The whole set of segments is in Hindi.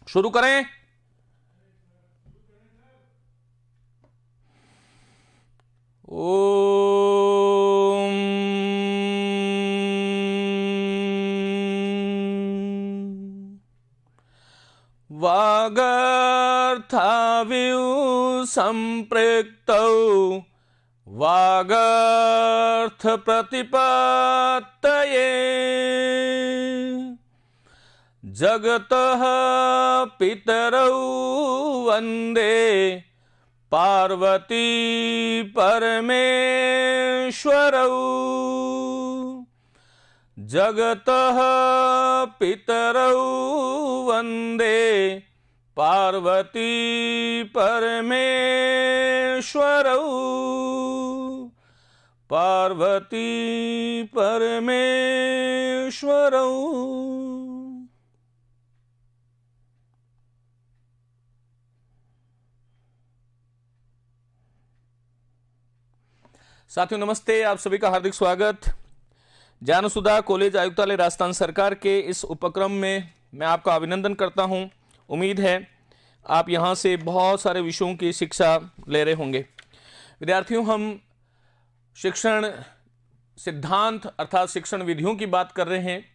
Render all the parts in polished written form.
शुरू करें। ओम वागर्थाविव संपृक्तौ वागर्थ प्रतिपत्तये जगतः पितरौ वंदे पार्वती परमेश्वरौ जगतः पितरौ वंदे पार्वती परमेश्वरौ पार्वती परमेश्वरौ। साथियों नमस्ते, आप सभी का हार्दिक स्वागत। ज्ञानसुधा कॉलेज आयुक्तालय राजस्थान सरकार के इस उपक्रम में मैं आपका अभिनंदन करता हूं। उम्मीद है आप यहां से बहुत सारे विषयों की शिक्षा ले रहे होंगे। विद्यार्थियों, हम शिक्षण सिद्धांत अर्थात शिक्षण विधियों की बात कर रहे हैं।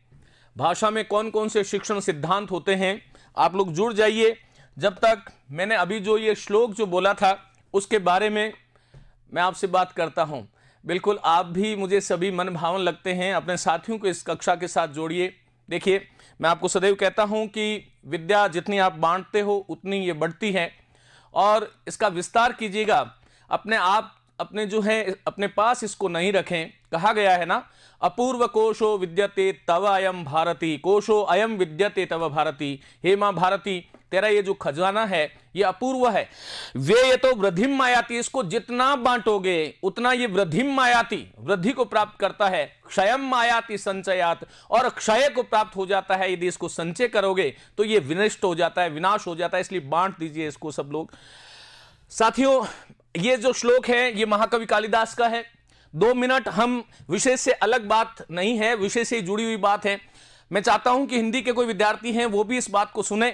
भाषा में कौन कौन से शिक्षण सिद्धांत होते हैं, आप लोग जुड़ जाइए। जब तक मैंने अभी जो ये श्लोक जो बोला था उसके बारे में मैं आपसे बात करता हूं। बिल्कुल आप भी मुझे सभी मन भावन लगते हैं। अपने साथियों को इस कक्षा के साथ जोड़िए। देखिए, मैं आपको सदैव कहता हूं कि विद्या जितनी आप बांटते हो उतनी ये बढ़ती है, और इसका विस्तार कीजिएगा। अपने आप अपने जो है अपने पास इसको नहीं रखें। कहा गया है ना, अपूर्व कोशो विद्यते तव अयम भारती, कोशो अयम विद्यते तव भारती। हे मां भारती, तेरा ये जो खजाना है ये अपूर्व है। वे ये तो वृद्धिम मायाति, इसको जितना बांटोगे उतना ये वृद्धिम मायाति, वृद्धि को प्राप्त करता है। क्षयम मायाति संचयात, और क्षय को प्राप्त हो जाता है। यदि इसको संचय करोगे तो ये विनष्ट हो जाता है, विनाश हो जाता है। इसलिए बांट दीजिए इसको सब लोग। साथियों, ये जो श्लोक है ये महाकवि कालिदास का है। 2 मिनट हम विषय से अलग बात नहीं है, विषय से जुड़ी हुई बात है। मैं चाहता हूं कि हिंदी के कोई विद्यार्थी हैं वो भी इस बात को सुने,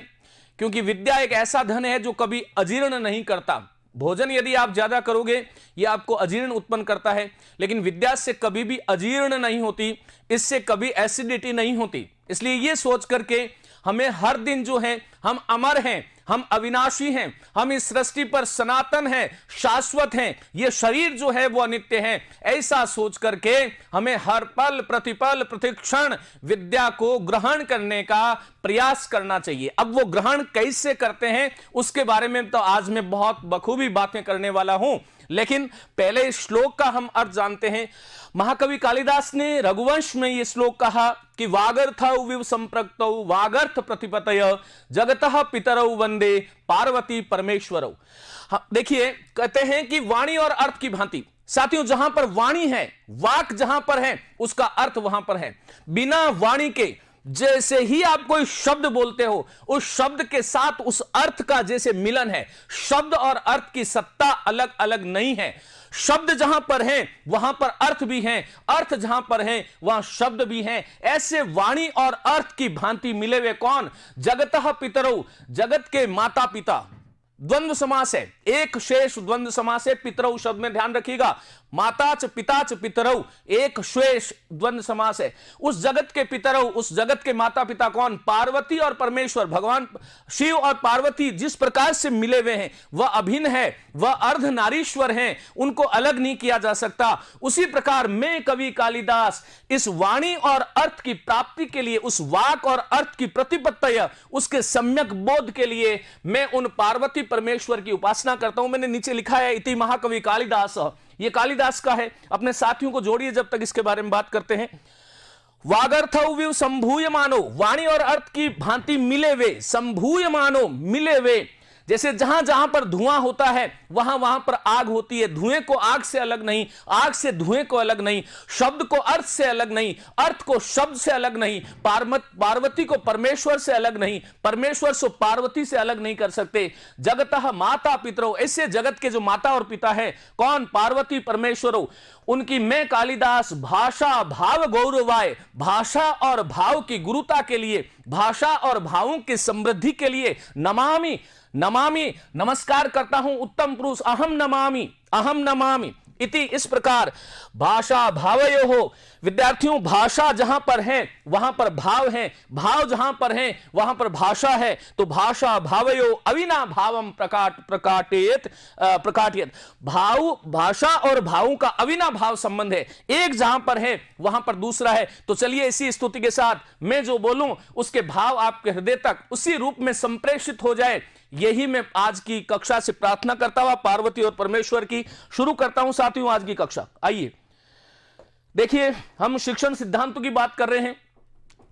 क्योंकि विद्या एक ऐसा धन है जो कभी अजीर्ण नहीं करता। भोजन यदि आप ज्यादा करोगे ये आपको अजीर्ण उत्पन्न करता है, लेकिन विद्या से कभी भी अजीर्ण नहीं होती, इससे कभी एसिडिटी नहीं होती। इसलिए ये सोच करके हमें हर दिन जो है हम अमर हैं, हम अविनाशी हैं, हम इस सृष्टि पर सनातन हैं, शाश्वत हैं, ये शरीर जो है वो अनित्य है, ऐसा सोच करके हमें हर पल प्रतिपल प्रतिक्षण विद्या को ग्रहण करने का प्रयास करना चाहिए। अब वो ग्रहण कैसे करते हैं उसके बारे में तो आज मैं बहुत बखूबी बातें करने वाला हूं, लेकिन पहले इस श्लोक का हम अर्थ जानते हैं। महाकवि कालिदास ने रघुवंश में यह श्लोक कहा कि वागर्थौ विव संप्रक्तौ वागर्थ प्रतिपतय जगतः पितरौ वंदे पार्वती परमेश्वरौ। देखिए, कहते हैं कि वाणी और अर्थ की भांति। साथियों, जहां पर वाणी है, वाक जहां पर है, उसका अर्थ वहां पर है। बिना वाणी के जैसे ही आप कोई शब्द बोलते हो, उस शब्द के साथ उस अर्थ का जैसे मिलन है। शब्द और अर्थ की सत्ता अलग अलग नहीं है। शब्द जहां पर है वहां पर अर्थ भी है, अर्थ जहां पर है वहां शब्द भी है। ऐसे वाणी और अर्थ की भांति मिले हुए कौन? जगतः पितरौ, जगत के माता पिता। द्वंद्व समास है, एक शेष द्वंद्व समास है। पितरौ शब्द में ध्यान रखिएगा। माताच पिताच पितरौ एक शेष द्वंद्व समास है। उस जगत के पितरौ, उस जगत के माता पिता कौन? पार्वती और परमेश्वर। भगवान शिव और पार्वती जिस प्रकार से मिले हुए हैं वह अभिन्न है, वह अर्धनारीश्वर हैं, उनको अलग नहीं किया जा सकता। उसी प्रकार मैं कवि कालिदास इस वाणी और अर्थ की प्राप्ति के लिए, उस वाक और अर्थ की प्रतिपत्तय, उसके सम्यक बोध के लिए मैं उन पार्वती परमेश्वर की उपासना करता हूं। मैंने नीचे लिखा है इति महाकवि कालिदास, ये कालिदास का है। अपने साथियों को जोड़िए जब तक इसके बारे में बात करते हैं। वागर्थौ विव संभूयमानो, वाणी और अर्थ की भांति मिले वे, संभूयमानो मिले वे, जैसे जहां जहां पर धुआं होता है वहां वहां पर आग होती है। धुएं को आग से अलग नहीं, आग से धुएं को अलग नहीं, शब्द को अर्थ से अलग नहीं, अर्थ को शब्द से अलग नहीं, पार्वती को परमेश्वर से अलग नहीं, परमेश्वर से पार्वती से अलग नहीं कर सकते। जगतः माता पितरो, ऐसे जगत के जो माता और पिता है कौन? पार्वती परमेश्वरो। उनकी मैं कालिदास भाषा भाव गौरवाय, भाषा और भाव की गुरुता के लिए, भाषा और भावों की समृद्धि के लिए नमामि नमामि नमस्कार करता हूं। उत्तम पुरुष अहम नमामि इति, इस प्रकार भाषा भावयो हो। विद्यार्थियों, भाषा जहां पर है वहां पर भाव है, भाव जहां पर है वहां पर भाषा है। तो भाषा भावयो अविना भावम प्रकाटयेत। भाव, भाषा और भावों का अविना भाव संबंध है, एक जहां पर है वहां पर दूसरा है। तो चलिए इसी स्तुति के साथ मैं जो बोलूं उसके भाव आपके हृदय तक उसी रूप में संप्रेषित हो जाए, यही मैं आज की कक्षा से प्रार्थना करता हुआ पार्वती और परमेश्वर की शुरू करता हूं साथियों आज की कक्षा। आइए देखिए, हम शिक्षण सिद्धांतों की बात कर रहे हैं।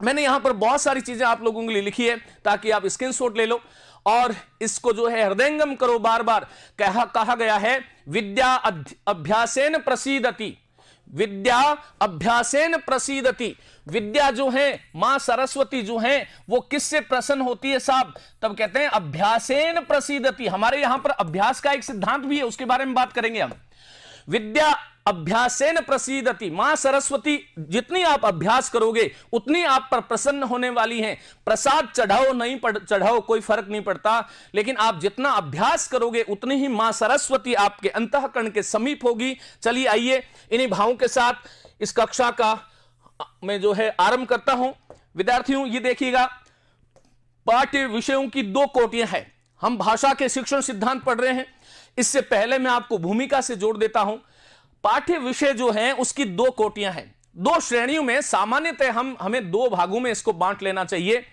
मैंने यहां पर बहुत सारी चीजें आप लोगों के लिए लिखी है ताकि आप स्क्रीनशॉट ले लो और इसको जो है हृदयंगम करो। बार बार कहा गया है विद्या अभ्यासेन प्रसीदति, विद्या अभ्यासेन प्रसीदति। विद्या जो है मां सरस्वती जो है वो किससे प्रसन्न होती है साहब? तब कहते हैं अभ्यासेन प्रसीदति। हमारे यहां पर अभ्यास का एक सिद्धांत भी है, उसके बारे में बात करेंगे हम। विद्या अभ्यासेन प्रसीदति, मां सरस्वती जितनी आप अभ्यास करोगे उतनी आप पर प्रसन्न होने वाली हैं। प्रसाद चढ़ाओ नहीं चढ़ाओ कोई फर्क नहीं पड़ता, लेकिन आप जितना अभ्यास करोगे उतनी ही मां सरस्वती आपके अंतःकरण के समीप होगी। चलिए आइए इन्हीं भावों के साथ इस कक्षा का मैं जो है आरंभ करता हूं। विद्यार्थियों ये देखिएगा, पाठ्य विषयों की दो कोटियां हैं। हम भाषा के शिक्षण सिद्धांत पढ़ रहे हैं। इससे पहले मैं आपको भूमिका से जोड़ देता हूं। पाठ्य विषय जो है उसकी दो कोटियां हैं, दो श्रेणियों में। सामान्यतः हमें दो भागों में इसको बांट लेना चाहिए।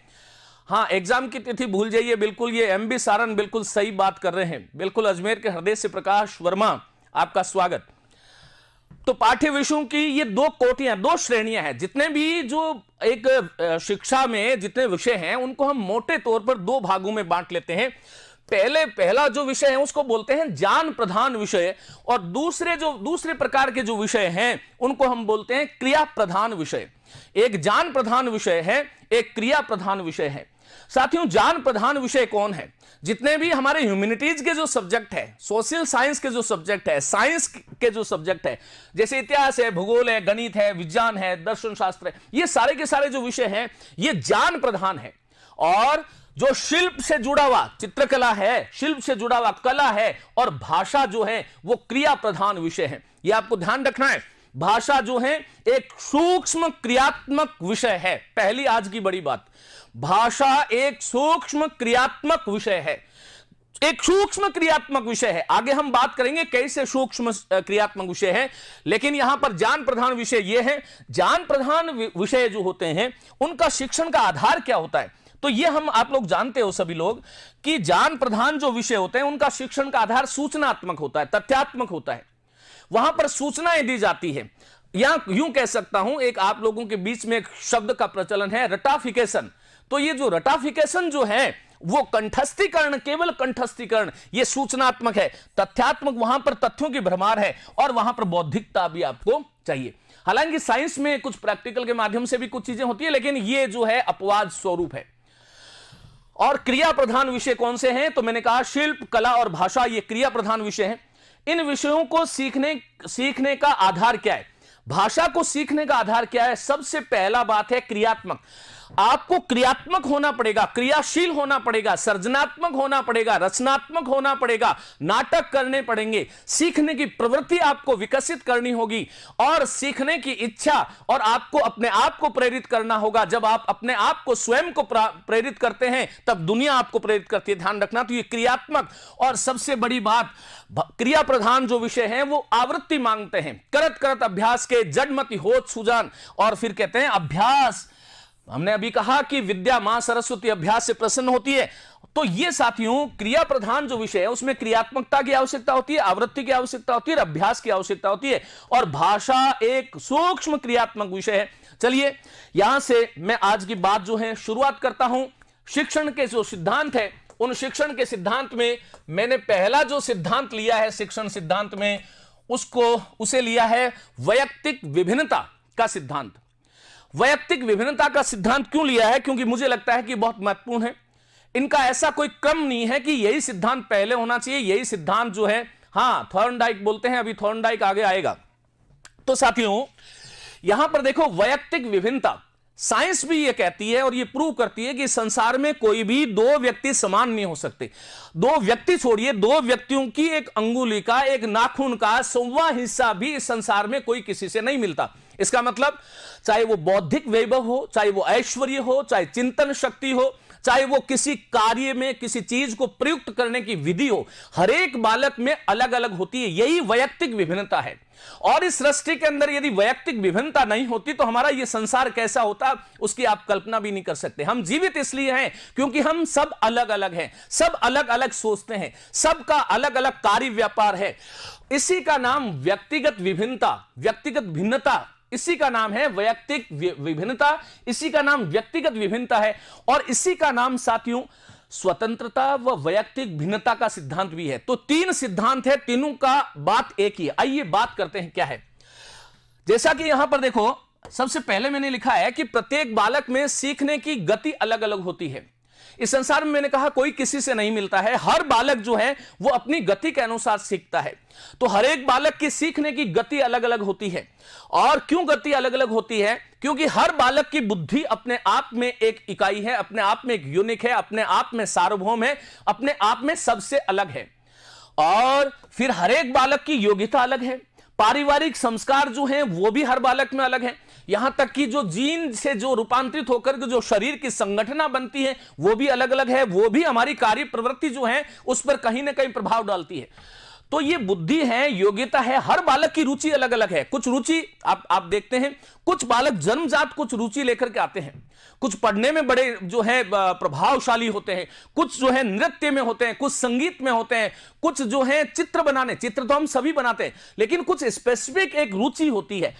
हाँ, एग्जाम की तिथि भूल जाइए बिल्कुल, ये एमबी सारन बिल्कुल सही बात कर रहे हैं। बिल्कुल अजमेर के हृदय से प्रकाश वर्मा, आपका स्वागत। तो पाठ्य विषयों की ये दो कोटियां, दो श्रेणियां हैं। जितने भी जो एक शिक्षा में जितने विषय हैं उनको हम मोटे तौर पर दो भागों में बांट लेते हैं। पहला जो विषय है उसको बोलते हैं ज्ञान प्रधान विषय, और दूसरे प्रकार के जो विषय हैं उनको हम बोलते हैं क्रिया प्रधान विषय। एक ज्ञान प्रधान विषय है, एक क्रिया प्रधान विषय है। साथियों, ज्ञान प्रधान विषय कौन है? जितने भी हमारे ह्यूमैनिटीज के जो सब्जेक्ट है, सोशल साइंस के जो सब्जेक्ट है, साइंस के जो सब्जेक्ट है, जैसे इतिहास है, भूगोल है, गणित है, विज्ञान है, दर्शन शास्त्र है, ये सारे के सारे जो विषय हैं ये ज्ञान प्रधान है। और जो शिल्प से जुड़ा हुआ चित्रकला है, शिल्प से जुड़ा हुआ कला है, और भाषा जो है वो क्रिया प्रधान विषय है। ये आपको ध्यान रखना है। भाषा जो है एक सूक्ष्म क्रियात्मक विषय है। पहली आज की बड़ी बात, भाषा एक सूक्ष्म क्रियात्मक विषय है, एक सूक्ष्म क्रियात्मक विषय है। आगे हम बात करेंगे कैसे सूक्ष्म क्रियात्मक विषय है, लेकिन यहां पर ज्ञान प्रधान विषय ये है। ज्ञान प्रधान विषय जो होते हैं उनका शिक्षण का आधार क्या होता है? तो ये हम आप लोग जानते हो सभी लोग कि ज्ञान प्रधान जो विषय होते हैं उनका शिक्षण का आधार सूचनात्मक होता है, तथ्यात्मक होता है। वहां पर सूचनाएं दी जाती है, या यूं कह सकता हूं, एक आप लोगों के बीच में एक शब्द का प्रचलन है रटाफिकेशन। तो ये जो रटाफिकेशन जो है वो कंठस्थीकरण, केवल कंठस्थीकरण, ये सूचनात्मक है। तथ्यात्मक वहां पर तथ्यों की भरमार है, और वहां पर बौद्धिकता भी आपको चाहिए। हालांकि साइंस में कुछ प्रैक्टिकल के माध्यम से भी कुछ चीजें होती है, लेकिन ये जो है अपवाद स्वरूप है। और क्रिया प्रधान विषय कौन से हैं? तो मैंने कहा शिल्प, कला और भाषा, ये क्रिया प्रधान विषय हैं। इन विषयों को सीखने का आधार क्या है? भाषा को सीखने का आधार क्या है? सबसे पहला बात है क्रियात्मक। आपको क्रियात्मक होना पड़ेगा, क्रियाशील होना पड़ेगा, सृजनात्मक होना पड़ेगा, रचनात्मक होना पड़ेगा, नाटक करने पड़ेंगे। सीखने की प्रवृत्ति आपको विकसित करनी होगी, और सीखने की इच्छा, और आपको अपने आप को प्रेरित करना होगा। जब आप अपने आप को स्वयं को प्रेरित करते हैं तब दुनिया आपको प्रेरित करती है। ध्यान रखना। तो ये क्रियात्मक, और सबसे बड़ी बात, क्रिया प्रधान जो विषय है वो आवृत्ति मांगते हैं। करत करत अभ्यास के जडमति होत सुजान, और फिर कहते हैं अभ्यास। हमने अभी कहा कि विद्या मां सरस्वती अभ्यास से प्रसन्न होती है। तो ये साथियों क्रिया प्रधान जो विषय है उसमें क्रियात्मकता की आवश्यकता होती है, आवृत्ति की आवश्यकता होती है, अभ्यास की आवश्यकता होती है, और भाषा एक सूक्ष्म क्रियात्मक विषय है। चलिए यहां से मैं आज की बात जो है शुरुआत करता हूं। शिक्षण के जो सिद्धांत है उन शिक्षण के सिद्धांत में मैंने पहला जो सिद्धांत लिया है शिक्षण सिद्धांत में, उसे लिया है वैयक्तिक विभिन्नता का सिद्धांत। वैयक्तिक विभिन्नता का सिद्धांत क्यों लिया है? क्योंकि मुझे लगता है कि बहुत महत्वपूर्ण है। इनका ऐसा कोई क्रम नहीं है कि यही सिद्धांत पहले होना चाहिए, यही सिद्धांत जो है, हां थॉर्नडाइक बोलते हैं, अभी थॉर्नडाइक आगे आएगा। तो साथियों यहां पर देखो, वैयक्तिक विभिन्नता, साइंस भी ये कहती है और ये प्रूव करती है कि संसार में कोई भी दो व्यक्ति समान नहीं हो सकते। दो व्यक्ति छोड़िए, दो व्यक्तियों की एक अंगुली का, एक नाखून का 100वां हिस्सा भी इस संसार में कोई किसी से नहीं मिलता। इसका मतलब चाहे वो बौद्धिक वैभव हो, चाहे वो ऐश्वर्य हो, चाहे चिंतन शक्ति हो, चाहे वो किसी कार्य में किसी चीज को प्रयुक्त करने की विधि हो, हर एक बालक में अलग अलग होती है। यही वैयक्तिक विभिन्नता है। और इस सृष्टि के अंदर यदि वैयक्तिक विभिन्नता नहीं होती तो हमारा यह संसार कैसा होता, उसकी आप कल्पना भी नहीं कर सकते। हम जीवित इसलिए हैं क्योंकि हम सब अलग अलग हैं, सब अलग अलग सोचते हैं, सबका अलग अलग कार्य व्यापार है। इसी का नाम व्यक्तिगत विभिन्नता, व्यक्तिगत भिन्नता, इसी का नाम है वैयक्तिक विभिन्नता, इसी का नाम व्यक्तिगत विभिन्नता है। और इसी का नाम साथियों स्वतंत्रता व वैयक्तिक भिन्नता का सिद्धांत भी है। तो तीन सिद्धांत है, तीनों का बात एक ही है। आइए बात करते हैं क्या है। जैसा कि यहां पर देखो, सबसे पहले मैंने लिखा है कि प्रत्येक बालक में सीखने की गति अलग अलग होती है। इस संसार में मैंने कहा कोई किसी से नहीं मिलता है, हर बालक जो है वो अपनी गति के अनुसार सीखता है। तो हर एक बालक की सीखने की गति अलग अलग होती है। और क्यों गति अलग अलग होती है? क्योंकि हर बालक की बुद्धि अपने आप में एक इकाई है, अपने आप में एक यूनिक है, अपने आप में सार्वभौम है, अपने आप में सबसे अलग है। और फिर हर एक बालक की योग्यता अलग है, पारिवारिक संस्कार जो हैं वो भी हर बालक में अलग है। यहां तक कि जो जीन से जो रूपांतरित होकर के जो शरीर की संगठना बनती है वो भी अलग अलग है, वो भी हमारी कार्य प्रवृत्ति जो है उस पर कहीं ना कहीं प्रभाव डालती है। तो ये बुद्धि है, योग्यता है, हर बालक की रुचि अलग अलग है। कुछ रुचि आप देखते हैं, कुछ बालक जन्मजात कुछ रुचि लेकर के आते हैं, कुछ पढ़ने में बड़े जो है प्रभावशाली होते हैं, कुछ जो है नृत्य में होते हैं, कुछ संगीत में होते हैं, कुछ जो है चित्र बनाने, चित्र तो हम सभी बनाते हैं, लेकिन कुछ स्पेसिफिक एक रुचि होती है।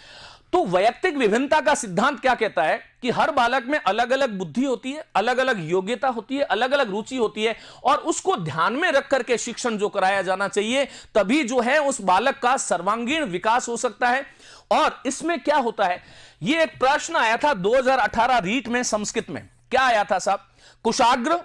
तो वैयक्तिक विभिन्नता का सिद्धांत क्या कहता है कि हर बालक में अलग अलग बुद्धि होती है, अलग अलग योग्यता होती है, अलग अलग रुचि होती है, और उसको ध्यान में रख करके शिक्षण जो कराया जाना चाहिए, तभी जो है उस बालक का सर्वांगीण विकास हो सकता है। और इसमें क्या होता है, यह एक प्रश्न आया था 2018 रीट में संस्कृत में। क्या आया था साहब? कुशाग्र,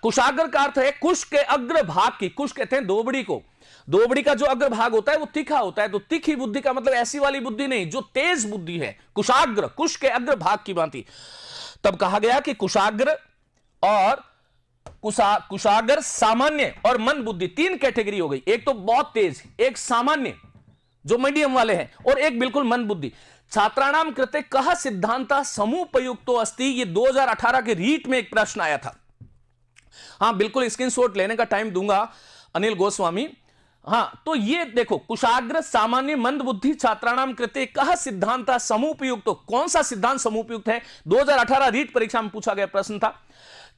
कुशाग्र का अर्थ है कुश के अग्र भाग की, कुश कहते हैं दोबड़ी को, दोबड़ी का जो अग्र भाग होता है वो तीखा होता है। तो तीखी बुद्धि का मतलब ऐसी वाली बुद्धि नहीं, जो तेज बुद्धि है, कुशाग्र, कुश के अग्र भाग की भांति। तब कहा गया कि कुशाग्र और कुशाग्र सामान्य और मंद बुद्धि, तीन कैटेगरी हो गई। एक तो बहुत तेज, एक सामान्य जो मीडियम वाले हैं, और एक बिल्कुल मंद बुद्धि। छात्राणाम कृते कह सिद्धांता समुपयुक्तो अस्ति, ये 2018 के रीट में एक प्रश्न आया था। हां बिल्कुल स्क्रीनशॉट लेने का टाइम दूंगा अनिल गोस्वामी। हां तो ये देखो, कुशाग्र सामान्य मंद बुद्धि छात्राणाम कृते कह सिद्धांता समुपयुक्त, कौन सा सिद्धांत समुपयुक्त है? 2018 रीट परीक्षा में पूछा गया प्रश्न था।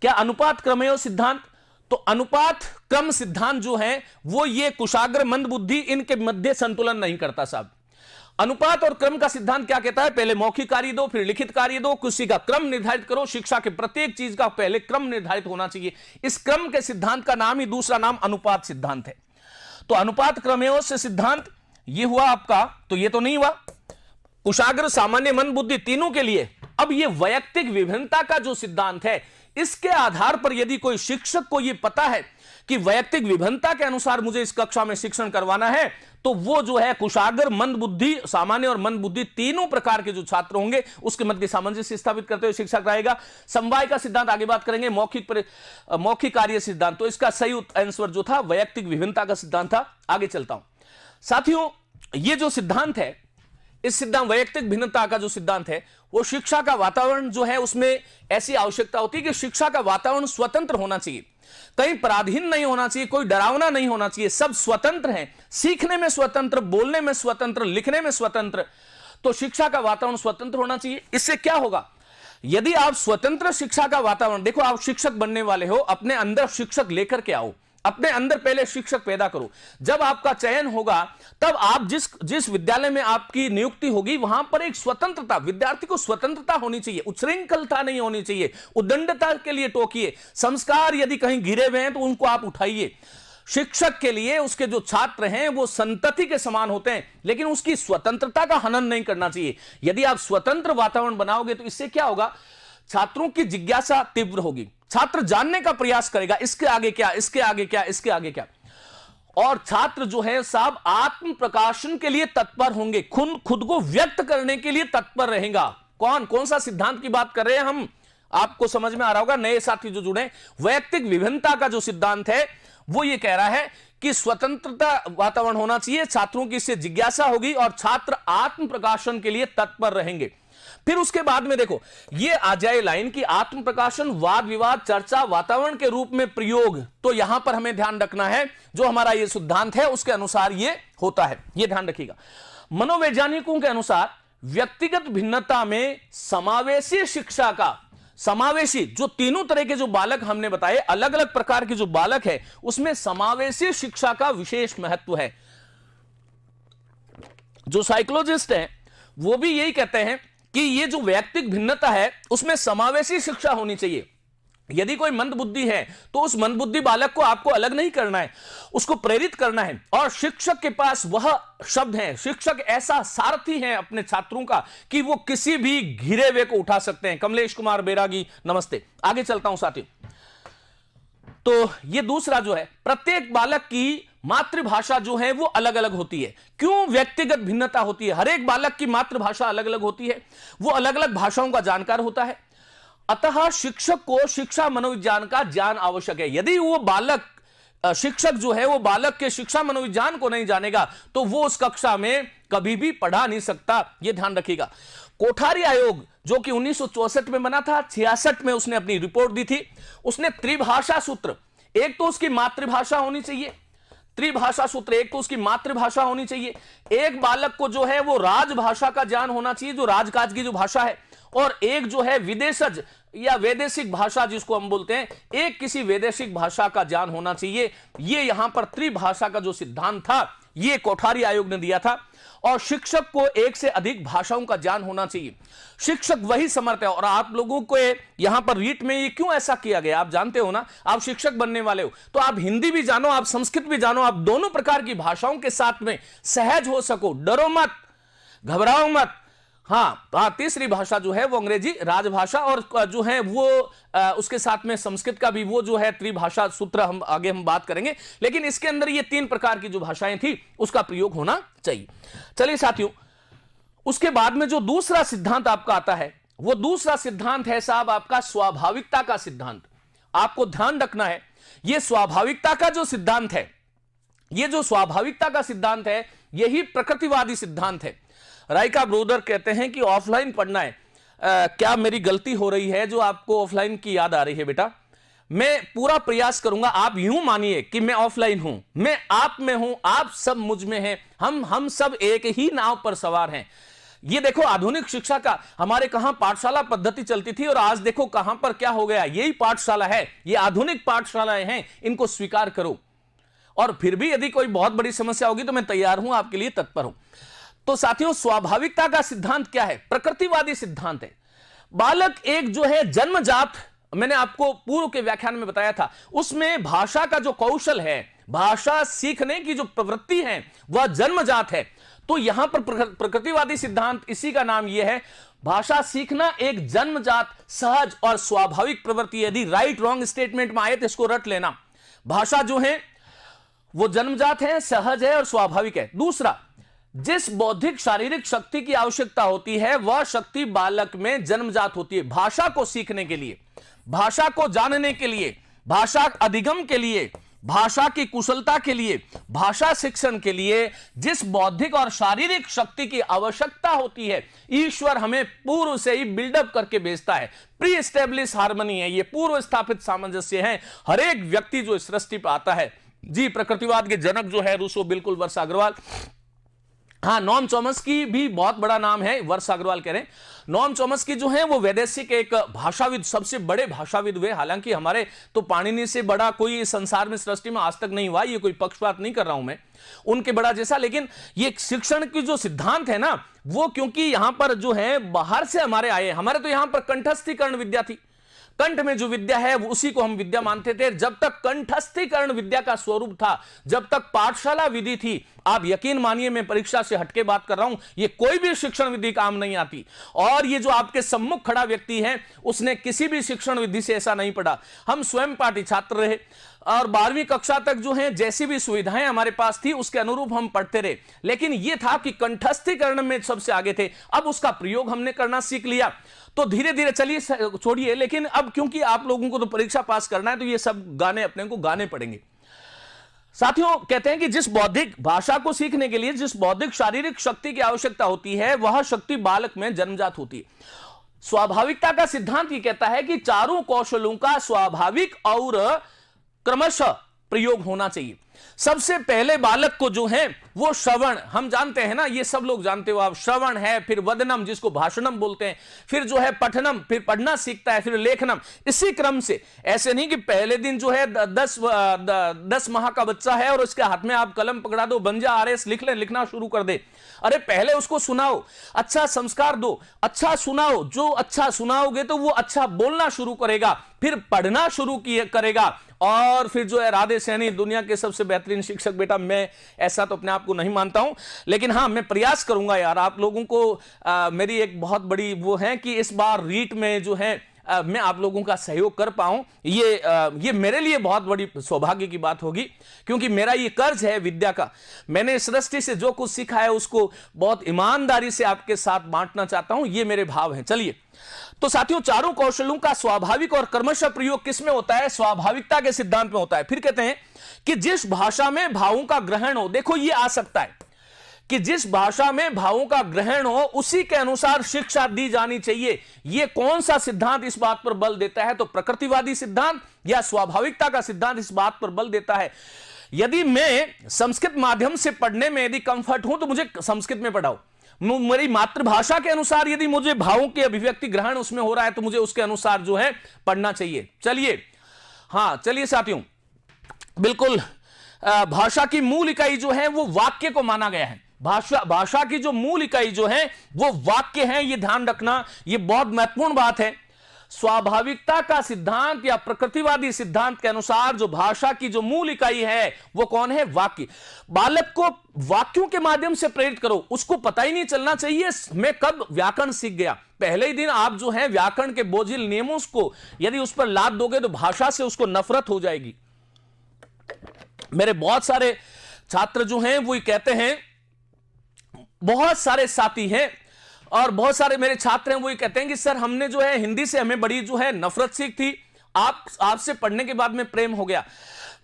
क्या अनुपात क्रमयो सिद्धांत? तो अनुपात क्रम सिद्धांत जो है वो ये कुशाग्र मंद बुद्धि इनके मध्य संतुलन नहीं करता साहब। अनुपात और क्रम का सिद्धांत क्या कहता है? पहले मौखिक कार्य दो, फिर लिखित कार्य दो, किसी का क्रम निर्धारित करो। शिक्षा के प्रत्येक चीज का पहले क्रम निर्धारित होना चाहिए। इस क्रम के सिद्धांत का नाम ही, दूसरा नाम अनुपात सिद्धांत है। तो अनुपात क्रमयों से सिद्धांत ये हुआ आपका, तो ये तो नहीं हुआ कुशाग्र सामान्य मंद बुद्धि तीनों के लिए। अब ये वैयक्तिक विभिन्नता का जो सिद्धांत है, इसके आधार पर यदि कोई शिक्षक को यह पता है कि वैयक्तिक विभिन्नता के अनुसार मुझे इस कक्षा में शिक्षण करवाना है, तो वो जो है कुशाग्र मंद बुद्धि, सामान्य और मंद बुद्धि तीनों प्रकार के जो छात्र होंगे उसके मध्य सामंजस्य स्थापित करते हुए शिक्षा कराएगा। समवाय का सिद्धांत आगे बात करेंगे, मौखिक कार्य सिद्धांत। तो इसका सही आंसर जो था वैयक्तिक विभिन्नता का सिद्धांत था। आगे चलता हूं साथियों, ये जो सिद्धांत है, इस सिद्धांत वैयक्तिक भिन्नता का जो सिद्धांत है, वो शिक्षा का वातावरण जो है उसमें ऐसी आवश्यकता होती है कि शिक्षा का वातावरण स्वतंत्र होना चाहिए, कहीं पराधीन नहीं होना चाहिए, कोई डरावना नहीं होना चाहिए। सब स्वतंत्र हैं, सीखने में स्वतंत्र, बोलने में स्वतंत्र, लिखने में स्वतंत्र। तो शिक्षा का वातावरण स्वतंत्र होना चाहिए। इससे क्या होगा? यदि आप स्वतंत्र शिक्षा का वातावरण, देखो आप शिक्षक बनने वाले हो, अपने अंदर शिक्षक लेकर के आओ, अपने अंदर पहले शिक्षक पैदा करो। जब आपका चयन होगा तब आप जिस विद्यालय में आपकी नियुक्ति होगी वहां पर एक स्वतंत्रता, विद्यार्थी को स्वतंत्रता होनी चाहिए, उच्छृंखलता नहीं होनी चाहिए। उद्दंडता के लिए टोकिए, संस्कार यदि कहीं गिरे हुए हैं तो उनको आप उठाइए। शिक्षक के लिए उसके जो छात्र हैं वो संतति के समान होते हैं, लेकिन उसकी स्वतंत्रता का हनन नहीं करना चाहिए। यदि आप स्वतंत्र वातावरण बनाओगे तो इससे क्या होगा, छात्रों की जिज्ञासा तीव्र होगी, छात्र जानने का प्रयास करेगा, इसके आगे क्या, इसके आगे क्या, इसके आगे क्या। और छात्र जो है साहब आत्म प्रकाशन के लिए तत्पर होंगे, खुद को व्यक्त करने के लिए तत्पर रहेगा। कौन सा सिद्धांत की बात कर रहे हैं हम, आपको समझ में आ रहा होगा, नए साथी जो जुड़े। वैयक्तिक विभिन्नता का जो सिद्धांत है वो ये कह रहा है कि स्वतंत्रता वातावरण होना चाहिए, छात्रों की इससे जिज्ञासा होगी और छात्र आत्म प्रकाशन के लिए तत्पर रहेंगे। फिर उसके बाद में देखो ये आ जाए लाइन की आत्म प्रकाशन, वाद विवाद, चर्चा, वातावरण के रूप में प्रयोग। तो यहां पर हमें ध्यान रखना है जो हमारा ये सिद्धांत है उसके अनुसार ये होता है, ये ध्यान रखिएगा। मनोवैज्ञानिकों के अनुसार व्यक्तिगत भिन्नता में समावेशी शिक्षा का, समावेशी जो तीनों तरह के जो बालक हमने बताए, अलग अलग प्रकार के जो बालक है उसमें समावेशी शिक्षा का विशेष महत्व है। जो साइकोलॉजिस्ट हैं वो भी यही कहते हैं कि ये जो वैयक्तिक भिन्नता है उसमें समावेशी शिक्षा होनी चाहिए। यदि कोई मंदबुद्धि है तो उस मंदबुद्धि बालक को आपको अलग नहीं करना है, उसको प्रेरित करना है। और शिक्षक के पास वह शब्द है, शिक्षक ऐसा सारथी है अपने छात्रों का कि वो किसी भी घिरे हुए को उठा सकते हैं। कमलेश कुमार बैरागी नमस्ते। आगे चलता हूं साथियों। तो ये दूसरा जो है, प्रत्येक बालक की मातृभाषा जो है वो अलग अलग होती है। क्यों व्यक्तिगत भिन्नता होती है? हर एक बालक की मातृभाषा अलग अलग होती है, वो अलग अलग भाषाओं का जानकार होता है। अतः शिक्षक को शिक्षा मनोविज्ञान का ज्ञान आवश्यक है। यदि वो बालक, शिक्षक जो है वो बालक के शिक्षा मनोविज्ञान को नहीं जानेगा तो वो उस कक्षा में कभी भी पढ़ा नहीं सकता, ये ध्यान रखिएगा। कोठारी आयोग जो कि 1964 में बना था, 66 में उसने अपनी रिपोर्ट दी थी। उसने त्रिभाषा सूत्र, एक तो उसकी मातृभाषा होनी चाहिए, त्रिभाषा सूत्र, एक तो उसकी मातृभाषा होनी चाहिए, एक बालक को जो है वो राजभाषा का ज्ञान होना चाहिए, जो राजकाज की जो भाषा है, और एक जो है विदेशज या वैदेशिक भाषा जिसको हम बोलते हैं, एक किसी वैदेशिक भाषा का ज्ञान होना चाहिए। ये यहां पर त्रिभाषा का जो सिद्धांत था ये कोठारी आयोग ने दिया था। और शिक्षक को एक से अधिक भाषाओं का ज्ञान होना चाहिए। शिक्षक वही समर्थ है। और आप लोगों को यहां पर रीट में ये क्यों ऐसा किया गया आप जानते हो ना, आप शिक्षक बनने वाले हो तो आप हिंदी भी जानो, आप संस्कृत भी जानो, आप दोनों प्रकार की भाषाओं के साथ में सहज हो सको, डरो मत, घबराओ मत। हाँ, तीसरी भाषा जो है वो अंग्रेजी राजभाषा, और जो है वो उसके साथ में संस्कृत का भी वो जो है त्रिभाषा सूत्र हम आगे बात करेंगे। लेकिन इसके अंदर ये 3 प्रकार की जो भाषाएं थी उसका प्रयोग होना चाहिए। चलिए साथियों, उसके बाद में जो दूसरा सिद्धांत आपका आता है वो दूसरा सिद्धांत है साहब आपका स्वाभाविकता का सिद्धांत। आपको ध्यान रखना है, ये स्वाभाविकता का जो सिद्धांत है, ये जो स्वाभाविकता का सिद्धांत है यही प्रकृतिवादी सिद्धांत है। राइका ब्रोदर कहते हैं कि ऑफलाइन पढ़ना है। क्या मेरी गलती हो रही है जो आपको ऑफलाइन की याद आ रही है? बेटा मैं पूरा प्रयास करूंगा, आप यूं मानिए कि मैं ऑफलाइन हूं, मैं आप में हूं, आप सब मुझ में हैं, हम सब एक ही नाव पर सवार हैं। ये देखो आधुनिक शिक्षा का, हमारे कहां पाठशाला पद्धति चलती थी और आज देखो कहां पर क्या हो गया। यही पाठशाला है, ये आधुनिक पाठशालाएं हैं, इनको स्वीकार करो। और फिर भी यदि कोई बहुत बड़ी समस्या होगी तो मैं तैयार हूं, आपके लिए तत्पर हूं। तो साथियों, स्वाभाविकता का सिद्धांत क्या है? प्रकृतिवादी सिद्धांत है। बालक एक जो है जन्मजात, मैंने आपको पूर्व के व्याख्यान में बताया था, उसमें भाषा का जो कौशल है, भाषा सीखने की जो प्रवृत्ति है वह जन्मजात है। तो यहां पर प्रकृतिवादी सिद्धांत, इसी का नाम यह है, भाषा सीखना एक जन्मजात, सहज और स्वाभाविक प्रवृत्ति। यदि राइट रॉन्ग स्टेटमेंट में आए तो इसको रट लेना। भाषा जो है वो जन्मजात है, सहज है और स्वाभाविक है। दूसरा, जिस बौद्धिक शारीरिक शक्ति की आवश्यकता होती है वह शक्ति बालक में जन्मजात होती है। भाषा को सीखने के लिए, भाषा को जानने के लिए, भाषा अधिगम के लिए, भाषा की कुशलता के लिए, भाषा शिक्षण के लिए जिस बौद्धिक और शारीरिक शक्ति की आवश्यकता होती है, ईश्वर हमें पूर्व से ही बिल्डअप करके भेजता है। प्री एस्टेब्लिश हार्मनी है, ये पूर्व स्थापित सामंजस्य है। हर एक व्यक्ति जो इस सृष्टि पर आता है, जी प्रकृतिवाद के जनक जो है रूसो, बिल्कुल वर्षा अग्रवाल, हाँ, नॉम चॉम्स्की भी बहुत बड़ा नाम है, वर्ष अग्रवाल कह रहे हैं। नॉम चॉम्स्की जो है वो वैदेशिक एक भाषाविद, सबसे बड़े भाषाविद हुए। हालांकि हमारे तो पाणिनि से बड़ा कोई संसार में, सृष्टि में आज तक नहीं हुआ, ये कोई पक्षपात नहीं कर रहा हूं मैं उनके बड़ा जैसा, लेकिन ये शिक्षण की जो सिद्धांत है ना, वो क्योंकि यहां पर जो है बाहर से हमारे आए, हमारे तो यहां पर कंठस्थीकरण विद्या थी, कंठ में जो विद्या है उसी को हम विद्या मानते थे। जब तक कंठस्थीकरण विद्या का स्वरूप था, जब तक पाठशाला विधि थी, आप यकीन मानिए मैं परीक्षा से हटके बात कर रहा हूं, ये कोई भी शिक्षण विधि काम नहीं आती। और ये जो आपके सम्मुख खड़ा व्यक्ति है, उसने किसी भी शिक्षण विधि से ऐसा नहीं पढ़ा। हम स्वयं पाठी छात्र रहे और 12वीं कक्षा तक जो है जैसी भी सुविधाएं हमारे पास थी उसके अनुरूप हम पढ़ते रहे, लेकिन यह था कि कंठस्थीकरण में सबसे आगे थे। अब उसका प्रयोग हमने करना सीख लिया, तो धीरे धीरे, चलिए छोड़िए, लेकिन अब क्योंकि आप लोगों को तो परीक्षा पास करना है, तो ये सब गाने अपने को गाने पड़ेंगे। साथियों, कहते हैं कि जिस बौद्धिक भाषा को सीखने के लिए जिस बौद्धिक शारीरिक शक्ति की आवश्यकता होती है, वह शक्ति बालक में जन्मजात होती है। स्वाभाविकता का सिद्धांत ये कहता है कि चारों कौशलों का स्वाभाविक और क्रमशः प्रयोग होना चाहिए। सबसे पहले बालक को जो है वो श्रवण, हम जानते हैं ना, ये सब लोग जानते हो आप, श्रवण है, फिर वदनम जिसको भाषणम बोलते हैं, फिर जो है पठनम, फिर पढ़ना सीखता है, फिर लेखनम, इसी क्रम से। ऐसे नहीं कि पहले दिन जो है 10 माह का बच्चा है और उसके हाथ में आप कलम पकड़ा दो, बन जा आरएस, लिख ले, लिखना शुरू कर दे। अरे पहले उसको सुनाओ, अच्छा संस्कार दो, अच्छा सुनाओ, जो अच्छा सुनाओगे तो वो अच्छा बोलना शुरू करेगा, फिर पढ़ना शुरू करेगा, और फिर जो है राधे सैनी दुनिया के सबसे बेहतरीन शिक्षक। बेटा मैं ऐसा तो अपने आप को नहीं मानता हूं, लेकिन हां मैं प्रयास करूंगा यार, आप लोगों को मेरी एक बहुत बड़ी वो है कि इस बार रीट में जो है मैं आप लोगों का सहयोग कर पाऊं, ये मेरे लिए बहुत बड़ी सौभाग्य की बात होगी, क्योंकि मेरा ये कर्ज है विद्या का। मैंने इस सृष्टि से जो कुछ सीखा है उसको बहुत ईमानदारी से आपके साथ बांटना चाहता हूं, ये मेरे भाव हैं। चलिए, तो साथियों, चारों कौशलों का स्वाभाविक और क्रमशः प्रयोग किसमें होता है? स्वाभाविकता के सिद्धांत में होता है। फिर कहते हैं कि जिस भाषा में भावों का ग्रहण हो, देखो ये आ सकता है कि जिस भाषा में भावों का ग्रहण हो उसी के अनुसार शिक्षा दी जानी चाहिए। यह कौन सा सिद्धांत इस बात पर बल देता है? तो प्रकृतिवादी सिद्धांत या स्वाभाविकता का सिद्धांत इस बात पर बल देता है। यदि मैं संस्कृत माध्यम से पढ़ने में यदि कंफर्ट हूं तो मुझे संस्कृत में पढ़ाओ। मेरी मातृभाषा के अनुसार यदि मुझे भावों की अभिव्यक्ति ग्रहण उसमें हो रहा है तो मुझे उसके अनुसार जो है पढ़ना चाहिए। चलिए, हाँ चलिए साथियों, बिल्कुल भाषा की मूल इकाई जो है वो वाक्य को माना गया है। भाषा की जो मूल इकाई जो है वो वाक्य है, ये ध्यान रखना, ये बहुत महत्वपूर्ण बात है। स्वाभाविकता का सिद्धांत या प्रकृतिवादी सिद्धांत के अनुसार जो भाषा की जो मूल इकाई है वो कौन है? वाक्य। बालक को वाक्यों के माध्यम से प्रेरित करो, उसको पता ही नहीं चलना चाहिए मैं कब व्याकरण सीख गया। पहले ही दिन आप जो है व्याकरण के बोझिल नियमों को यदि उस पर लाद दोगे तो भाषा से उसको नफरत हो जाएगी। मेरे बहुत सारे छात्र जो हैं वो कहते हैं, बहुत सारे साथी हैं और बहुत सारे मेरे छात्र हैं वो ये कहते हैं कि सर हमने जो है हिंदी से हमें बड़ी जो है नफरत सीख थी, आपसे पढ़ने के बाद में प्रेम हो गया।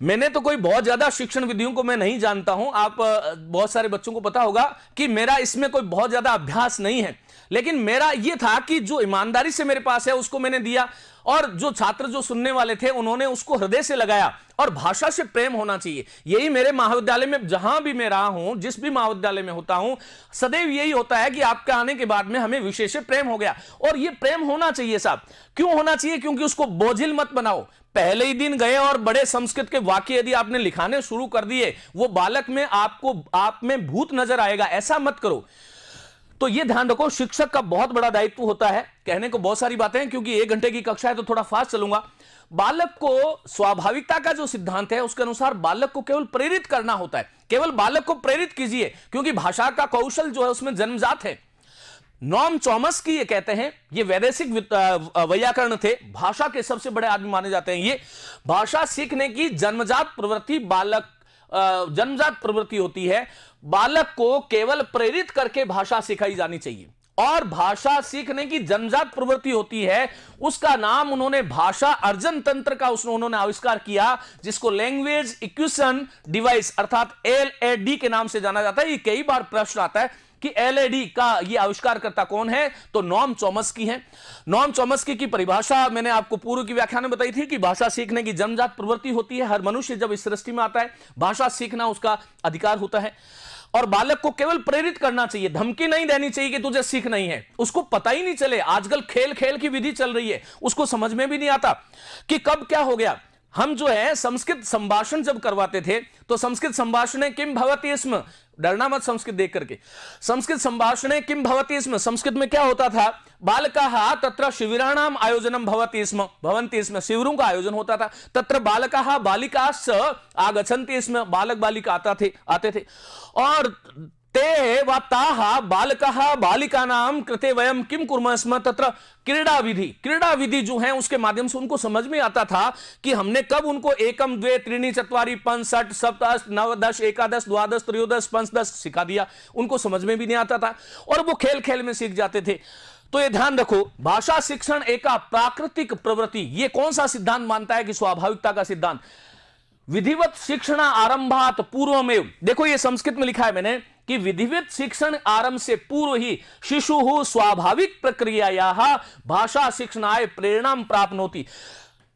मैंने तो कोई बहुत ज्यादा शिक्षण विधियों को मैं नहीं जानता हूं, आप बहुत सारे बच्चों को पता होगा कि मेरा इसमें कोई बहुत ज्यादा अभ्यास नहीं है, लेकिन मेरा यह था कि जो ईमानदारी से मेरे पास है उसको मैंने दिया, और जो छात्र जो सुनने वाले थे उन्होंने उसको हृदय से लगाया। और भाषा से प्रेम होना चाहिए। यही मेरे महाविद्यालय में जहां भी मैं रहा हूं, जिस भी महाविद्यालय में होता हूं, सदैव यही होता है कि आपके आने के बाद में हमें विशेष प्रेम हो गया। और ये प्रेम होना चाहिए साहब। क्यों होना चाहिए? क्योंकि उसको बोझिल मत बनाओ। पहले ही दिन गए और बड़े संस्कृत के वाक्य यदि आपने लिखाने शुरू कर दिए, वो बालक में आप में भूत नजर आएगा, ऐसा मत करो। तो ये ध्यान रखो, शिक्षक का बहुत बड़ा दायित्व होता है। कहने को बहुत सारी बातें हैं, क्योंकि 1 घंटे की कक्षा है तो थोड़ा फास्ट चलूंगा। बालक को स्वाभाविकता का जो सिद्धांत है उसके अनुसार बालक को केवल प्रेरित करना होता है। केवल बालक को प्रेरित कीजिए, क्योंकि भाषा का कौशल जो है उसमें जन्मजात है। नॉम चॉम्स्की ये कहते हैं, ये वैदेशिक वैयाकरण थे, भाषा के सबसे बड़े आदमी माने जाते हैं। ये भाषा सीखने की जन्मजात प्रवृत्ति होती है। बालक को केवल प्रेरित करके भाषा सिखाई जानी चाहिए। और भाषा सीखने की जन्मजात प्रवृत्ति होती है, उसका नाम उन्होंने भाषा अर्जन तंत्र का उन्होंने आविष्कार किया, जिसको लैंग्वेज एक्विजिशन डिवाइस अर्थात LAD के नाम से जाना जाता है। ये कई बार प्रश्न आता है कि LAD का ये आविष्कारकर्ता कौन है? तो नॉम चॉम्स्की है। नॉम चॉम्स्की की परिभाषा मैंने आपको पूर्व की व्याख्यान में बताई थी कि भाषा सीखने की जन्मजात प्रवृत्ति होती है। हर मनुष्य जब इस सृष्टि में आता है, भाषा सीखना उसका अधिकार होता है। और बालक को केवल प्रेरित करना चाहिए, धमकी नहीं देनी चाहिए कि तुझे सीख नहीं है। उसको पता ही नहीं चले, आजकल खेल खेल की विधि चल रही है, उसको समझ में भी नहीं आता कि कब क्या हो गया। हम जो है संस्कृत संभाषण जब करवाते थे तो संस्कृत संभाषणे किम भवति स्म, डरना मत संस्कृत देख करके, संस्कृत संभाषणे किम भवति स्म, संस्कृत में क्या होता था, बालकाः तत्र शिविराणाम आयोजनम भवति स्म, भवन्ति स्म, शिविरों का आयोजन होता था, तत्र बालकाः बालिकाश्च आगच्छन्ति स्म, बालक बालिका आते थे और ते वा ताः बालकाः बालिकानां कृते वयं किम कुर्मः स्म, तत्र क्रीड़ा विधि जो है उसके माध्यम से उनको समझ में आता था कि हमने कब उनको एकम द्वे त्रीणि चत्वारि पंच षट सप्त अष्ट नव दश एकादश द्वादश त्रयोदश पंचदश सिखा दिया, उनको समझ में भी नहीं आता था और वो खेल खेल में सीख जाते थे। तो ये ध्यान रखो, भाषा शिक्षण एक प्राकृतिक प्रवृत्ति, ये कौन सा सिद्धांत मानता है कि स्वाभाविकता का सिद्धांत, विधिवत शिक्षण आरंभात पूर्वमेव, देखो ये संस्कृत में लिखा है मैंने कि विधिवत शिक्षण आरंभ से पूर्व ही शिशु स्वाभाविक प्रक्रियायाः भाषा शिक्षणाय प्रेरणा प्राप्नोति।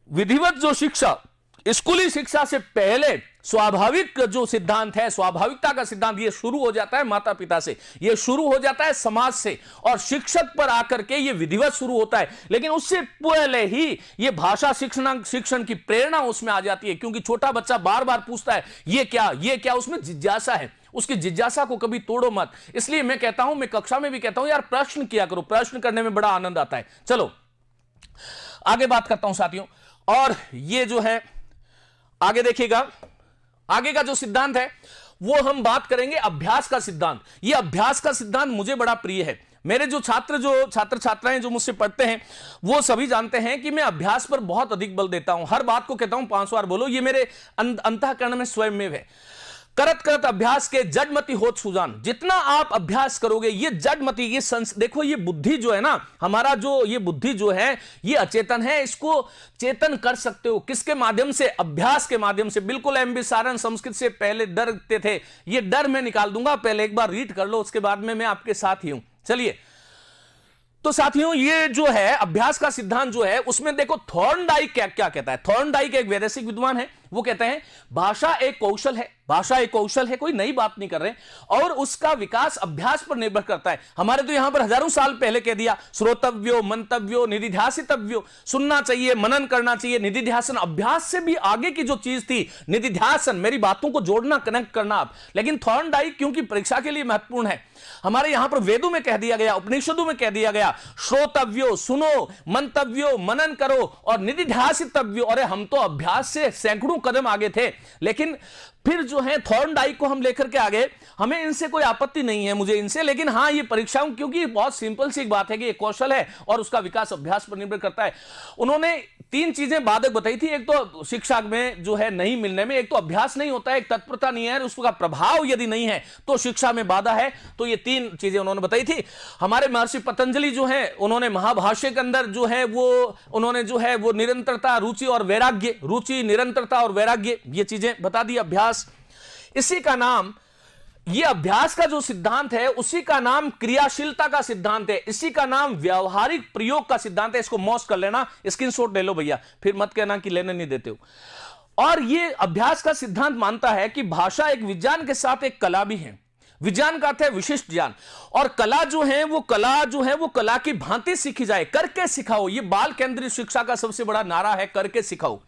विधिवत जो शिक्षा, स्कूली शिक्षा से पहले स्वाभाविक जो सिद्धांत है, स्वाभाविकता का सिद्धांत, ये शुरू हो जाता है माता पिता से, ये शुरू हो जाता है समाज से और शिक्षक पर आकर के ये विधिवत शुरू होता है। लेकिन उससे पहले ही ये भाषा शिक्षण की प्रेरणा उसमें आ जाती है, क्योंकि छोटा बच्चा बार बार पूछता है ये क्या, उसमें जिज्ञासा है, उसकी जिज्ञासा को कभी तोड़ो मत। इसलिए मैं कहता हूं, मैं कक्षा में भी कहता हूं यार प्रश्न किया करो, प्रश्न करने में बड़ा आनंद आता है। चलो आगे बात करता हूं साथियों, और ये जो है आगे देखिएगा, आगे का जो सिद्धांत है वो हम बात करेंगे अभ्यास का सिद्धांत। ये अभ्यास का सिद्धांत मुझे बड़ा प्रिय है। मेरे जो छात्र छात्राएं जो मुझसे पढ़ते हैं वो सभी जानते हैं कि मैं अभ्यास पर बहुत अधिक बल देता हूं, हर बात को कहता हूं 5 बार बोलो, ये मेरे अंतःकरण में स्वयं में है। करत करत अभ्यास के जडमति होत सुजान, जितना आप अभ्यास करोगे ये जडमति, ये देखो ये बुद्धि जो है ना, हमारा जो ये बुद्धि जो है ये अचेतन है, इसको चेतन कर सकते हो किसके माध्यम से, अभ्यास के माध्यम से। बिल्कुल एमबी सारन संस्कृत से पहले डरते थे, ये डर मैं निकाल दूंगा, पहले एक बार रीड कर लो, उसके बाद में मैं आपके साथ ही हूं। चलिए तो साथियों ये जो है अभ्यास का सिद्धांत जो है उसमें देखो थॉर्नडाइक क्या कहता है। थॉर्नडाइक एक वैदेशिक विद्वान है, वो कहते हैं भाषा एक कौशल है, भाषा एक कौशल है, कोई नई बात नहीं कर रहे, और उसका विकास अभ्यास पर निर्भर करता है। हमारे तो यहां पर हजारों साल पहले कह दिया, श्रोतव्यो मंतव्यो निधिध्यासितव्यो, सुनना चाहिए, मनन करना चाहिए, निधिध्यासन, अभ्यास से भी आगे की जो चीज थी निधिध्यासन, मेरी बातों को जोड़ना, कनेक्ट करना आप। लेकिन थॉर्नडाइक क्योंकि परीक्षा के लिए महत्वपूर्ण है, हमारे यहां पर वेदों में कह दिया गया, उपनिषदों में कह दिया गया, श्रोतव्यो सुनो, मंतव्यो मनन करो और निधिध्यासितव्यो। अरे हम तो अभ्यास से सैकड़ों कदम आगे थे, लेकिन फिर जो है थॉर्नडाइक को हम लेकर के आगे, हमें इनसे कोई आपत्ति नहीं है मुझे इनसे, लेकिन हाँ ये परीक्षाओं, क्योंकि बहुत सिंपल सी एक बात है कि ये कौशल है और उसका विकास अभ्यास पर निर्भर करता है। उन्होंने 3 चीजें बाधक बताई थी, एक तो शिक्षा में जो है नहीं मिलने में, एक तो अभ्यास नहीं होता है, एक तत्परता नहीं है, उसका प्रभाव यदि नहीं है तो शिक्षा में बाधा है। तो ये 3 चीजें उन्होंने बताई थी। हमारे महर्षि पतंजलि जो है उन्होंने महाभाष्य के अंदर जो है वो उन्होंने जो है वो निरंतरता, रुचि और वैराग्य, रुचि निरंतरता और वैराग्य, ये चीजें बता दी। अभ्यास, इसी का नाम, ये अभ्यास का जो सिद्धांत है उसी का नाम क्रियाशीलता का सिद्धांत है, इसी का नाम व्यावहारिक प्रयोग का सिद्धांत है। इसको मौज कर लेना, स्क्रीनशॉट ले लो भैया, फिर मत कहना कि लेने नहीं देते हो। और ये अभ्यास का सिद्धांत मानता है कि भाषा एक विज्ञान के साथ एक कला भी है। विज्ञान का अर्थ है विशिष्ट ज्ञान, और कला जो है वो कला की भांति सीखी जाए, करके सिखाओ। ये बाल केंद्रित शिक्षा का सबसे बड़ा नारा है, करके सिखाओ।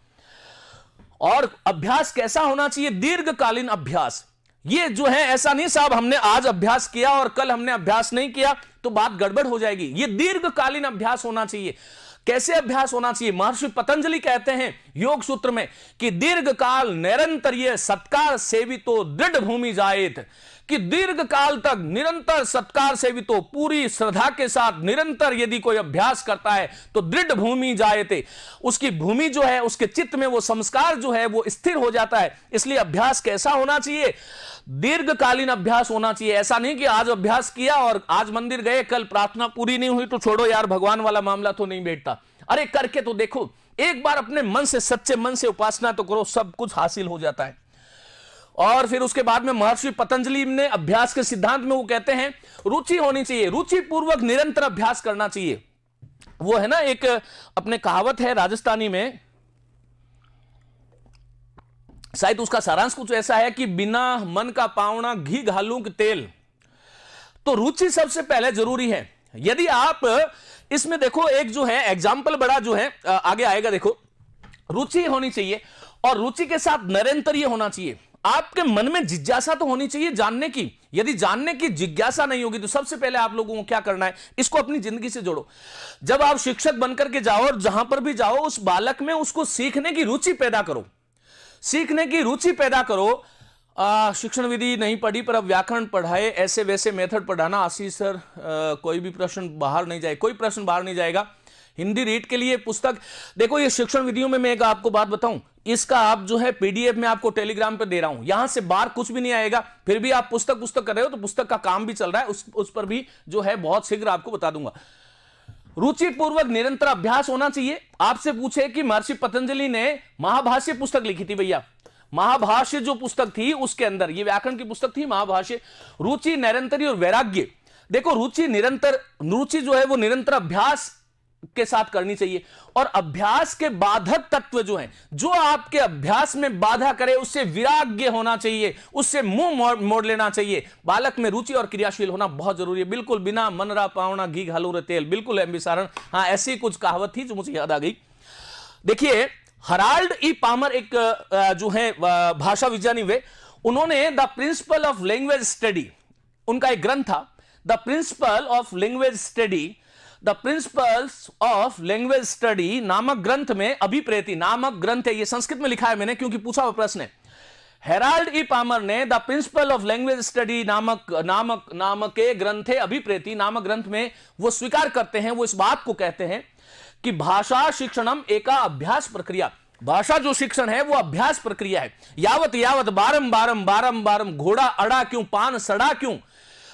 और अभ्यास कैसा होना चाहिए, दीर्घकालीन अभ्यास। ये जो है ऐसा नहीं साहब हमने आज अभ्यास किया और कल हमने अभ्यास नहीं किया तो बात गड़बड़ हो जाएगी। ये दीर्घकालीन अभ्यास होना चाहिए। कैसे अभ्यास होना चाहिए, महर्षि पतंजलि कहते हैं योग सूत्र में कि दीर्घकाल निरंतर सत्कार सेवितो दृढ़ भूमि जाएत, कि दीर्घ काल तक निरंतर सत्कार सेवितो, पूरी श्रद्धा के साथ निरंतर यदि कोई अभ्यास करता है तो दृढ़ भूमि जायते, उसकी भूमि जो है, उसके चित्त में वो संस्कार जो है वो स्थिर हो जाता है। इसलिए अभ्यास कैसा होना चाहिए, दीर्घकालीन अभ्यास होना चाहिए। ऐसा नहीं कि आज अभ्यास किया और आज मंदिर गए, कल प्रार्थना पूरी नहीं हुई तो छोड़ो यार, भगवान वाला मामला तो नहीं बैठता। अरे करके तो देखो, एक बार अपने मन से, सच्चे मन से उपासना तो करो, सब कुछ हासिल हो जाता है। और फिर उसके बाद में महर्षि पतंजलि ने अभ्यास के सिद्धांत में वो कहते हैं रुचि होनी चाहिए, रुचि पूर्वक निरंतर अभ्यास करना चाहिए। वो है ना एक अपने कहावत है राजस्थानी में, शायद उसका सारांश कुछ ऐसा है कि बिना मन का पावना घी घालूं कि तेल। तो रुचि सबसे पहले जरूरी है। यदि आप इसमें देखो, एक जो है एग्जाम्पल बड़ा जो है आगे आएगा, देखो रुचि होनी चाहिए और रुचि के साथ निरंतर ये होना चाहिए। आपके मन में जिज्ञासा तो होनी चाहिए जानने की। यदि जानने की जिज्ञासा नहीं होगी तो सबसे पहले आप लोगों को क्या करना है, इसको अपनी जिंदगी से जोड़ो। जब आप शिक्षक बनकर के जाओ और जहां पर भी जाओ, उस बालक में उसको सीखने की रुचि पैदा करो, सीखने की रुचि पैदा करो। शिक्षण विधि नहीं पढ़ी पर अब व्याकरण पढ़ाए, ऐसे वैसे मेथड पढ़ाना। आशीष सर कोई भी प्रश्न बाहर नहीं जाए, कोई प्रश्न बाहर नहीं जाएगा। हिंदी रीड के लिए पुस्तक देखो, ये शिक्षण विधियों में मैं एक आपको बात बताऊं, इसका आप जो है पीडीएफ में आपको टेलीग्राम पे दे रहा हूं, यहां से बाहर कुछ भी नहीं आएगा। फिर भी आप पुस्तक कर रहे हो तो पुस्तक का काम भी चल रहा है, उस पर भी जो है बहुत शीघ्र आपको बता दूंगा। रुचिपूर्वक निरंतर अभ्यास होना चाहिए। आपसे पूछे कि महर्षि पतंजलि ने महाभाष्य पुस्तक लिखी थी, भैया महाभाष्य जो पुस्तक थी उसके अंदर ये व्याकरण की पुस्तक थी महाभाष्य। रुचि, निरंतरी और वैराग्य। देखो रुचि जो है वो निरंतर अभ्यास के साथ करनी चाहिए। और अभ्यास के बाधक तत्व जो हैं, जो आपके अभ्यास में बाधा करे, उससे विराग्य होना चाहिए, उससे मुंह मोड़ लेना चाहिए। बालक में रुचि और क्रियाशील होना बहुत जरूरी है। बिल्कुल बिना मन रा पावना घी घालू रे तेल, बिल्कुल एम सारण। हाँ, ऐसी कुछ कहावत थी जो मुझे याद आ गई। देखिए हराल्ड ई पामर एक जो है भाषा विज्ञानी वे, उन्होंने the principle of language study, उनका एक ग्रंथ था the principle of language study, the principles of language study नामक ग्रंथ में, अभिप्रेति नामक ग्रंथ है, ये संस्कृत में लिखा है मैंने क्योंकि पूछा हुआ प्रश्न है। हेराल्ड ई पामर ने the principle of language study नामक ग्रंथ है, अभिप्रेति नामक ग्रंथ में वो स्वीकार करते हैं, वो इस बात को कहते हैं कि भाषा शिक्षणम एका अभ्यास प्रक्रिया। भाषा जो शिक्षण है वो अभ्यास प्रक्रिया है। यावत यावत बारम घोड़ा अड़ा क्यों, पान सड़ा क्यों,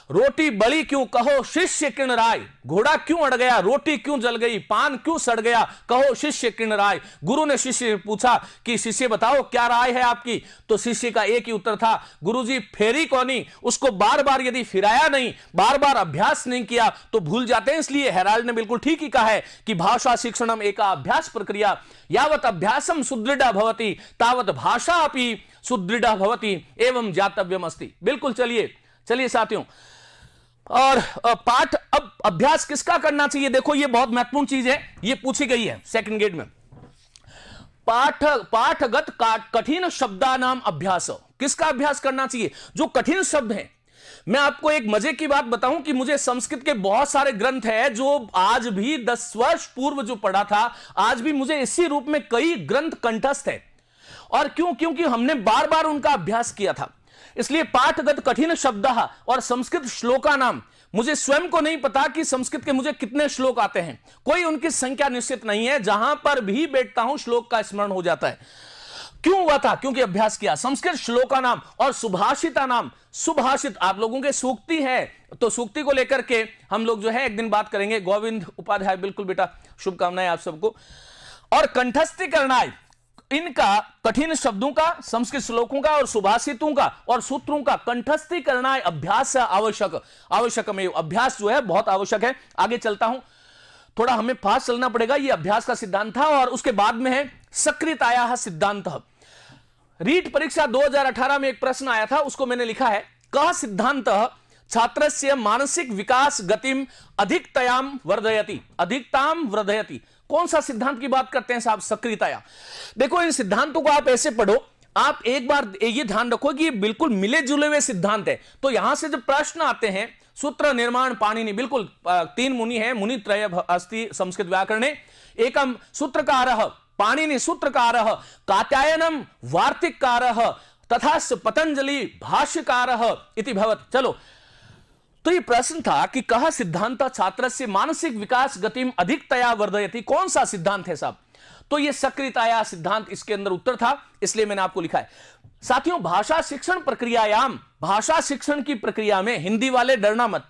रोटी बड़ी क्यों, कहो शिष्य किण राय। घोड़ा क्यों अड़ गया, रोटी क्यों जल गई, पान क्यों सड़ गया, कहो शिष्य किण राय। गुरु ने शिष्य से पूछा कि शिष्य बताओ क्या राय है आपकी, तो शिष्य का एक ही उत्तर था, गुरुजी फेरी कौनी। उसको बार बार यदि फिराया नहीं, बार बार अभ्यास नहीं किया तो भूल जाते हैं। इसलिए हेराल्ड ने बिल्कुल ठीक ही कहा है कि भाषा शिक्षणम एका अभ्यास प्रक्रिया, यावत अभ्यासम सुदृढ़ भवति तावत भाषा अपि सुदृढ़ भवति एवं ज्ञातव्यम अस्ति। बिल्कुल। चलिए साथियों, और पाठ, अब अभ्यास किसका करना चाहिए, देखो ये बहुत महत्वपूर्ण चीज है, ये पूछी गई है सेकंड ग्रेड में। पाठगत कठिन शब्दानाम अभ्यास, किसका अभ्यास करना चाहिए, जो कठिन शब्द हैं। मैं आपको एक मजे की बात बताऊं कि मुझे संस्कृत के बहुत सारे ग्रंथ हैं जो आज भी 10 वर्ष पूर्व जो पढ़ा था, आज भी मुझे इसी रूप में कई ग्रंथ कंठस्थ है। और क्योंकि हमने बार बार उनका अभ्यास किया था। इसलिए पाठगत कठिन शब्द और संस्कृत श्लोका नाम, मुझे स्वयं को नहीं पता कि संस्कृत के मुझे कितने श्लोक आते हैं, कोई उनकी संख्या निश्चित नहीं है। जहां पर भी बैठता हूं श्लोक का स्मरण हो जाता है। क्यों हुआ था, क्योंकि अभ्यास किया। संस्कृत श्लोका नाम और सुभाषिता नाम, सुभाषित आप लोगों के सूक्ति है, तो सूक्ति को लेकर के हम लोग जो है एक दिन बात करेंगे। गोविंद उपाध्याय, बिल्कुल बेटा, शुभकामनाएं आप सबको। और कंठस्थी करना, इनका कठिन शब्दों का, संस्कृत श्लोकों का और सुभाषितों का और सूत्रों का कंठस्थी करना अभ्यास आवश्यक में, अभ्यास जो है बहुत आवश्यक है। आगे चलता हूं, थोड़ा हमें फास्ट चलना पड़ेगा। ये अभ्यास का सिद्धांत था और उसके बाद में है सक्रियताया सिद्धांत। रीट परीक्षा 2018 में एक प्रश्न आया था, उसको मैंने लिखा है, कह सिद्धांत छात्रस्य मानसिक विकास गतिम अधिकतायाम वर्धयति। कौन सा सिद्धांत की बात करते हैं साहब, सक्रियताया। देखो इन सिद्धांतों को आप ऐसे पढ़ो, आप एक बार ये ध्यान रखो कि ये बिल्कुल मिले जुले हुए सिद्धांत है। तो यहां से जब प्रश्न आते हैं, सूत्र निर्माण पाणिनि, बिल्कुल 3 मुनि है, मुनि त्रय अस्ति संस्कृत व्याकरणे, एकम सूत्रकारः पाणिनि सूत्रकारः, कात्यायनम वार्तिककारः तथा पतंजलि भाष्यकारः इति भवत्। चलो, तो ये प्रश्न था कि कहा सिद्धांत छात्र से मानसिक विकास गतिम अधिकतया वर्धयति, कौन सा सिद्धांत है साहब, तो ये सक्रियताया सिद्धांत इसके अंदर उत्तर था, इसलिए मैंने आपको लिखा है। साथियों, भाषा शिक्षण प्रक्रियायाम, भाषा शिक्षण की प्रक्रिया में, हिंदी वाले डरना मत,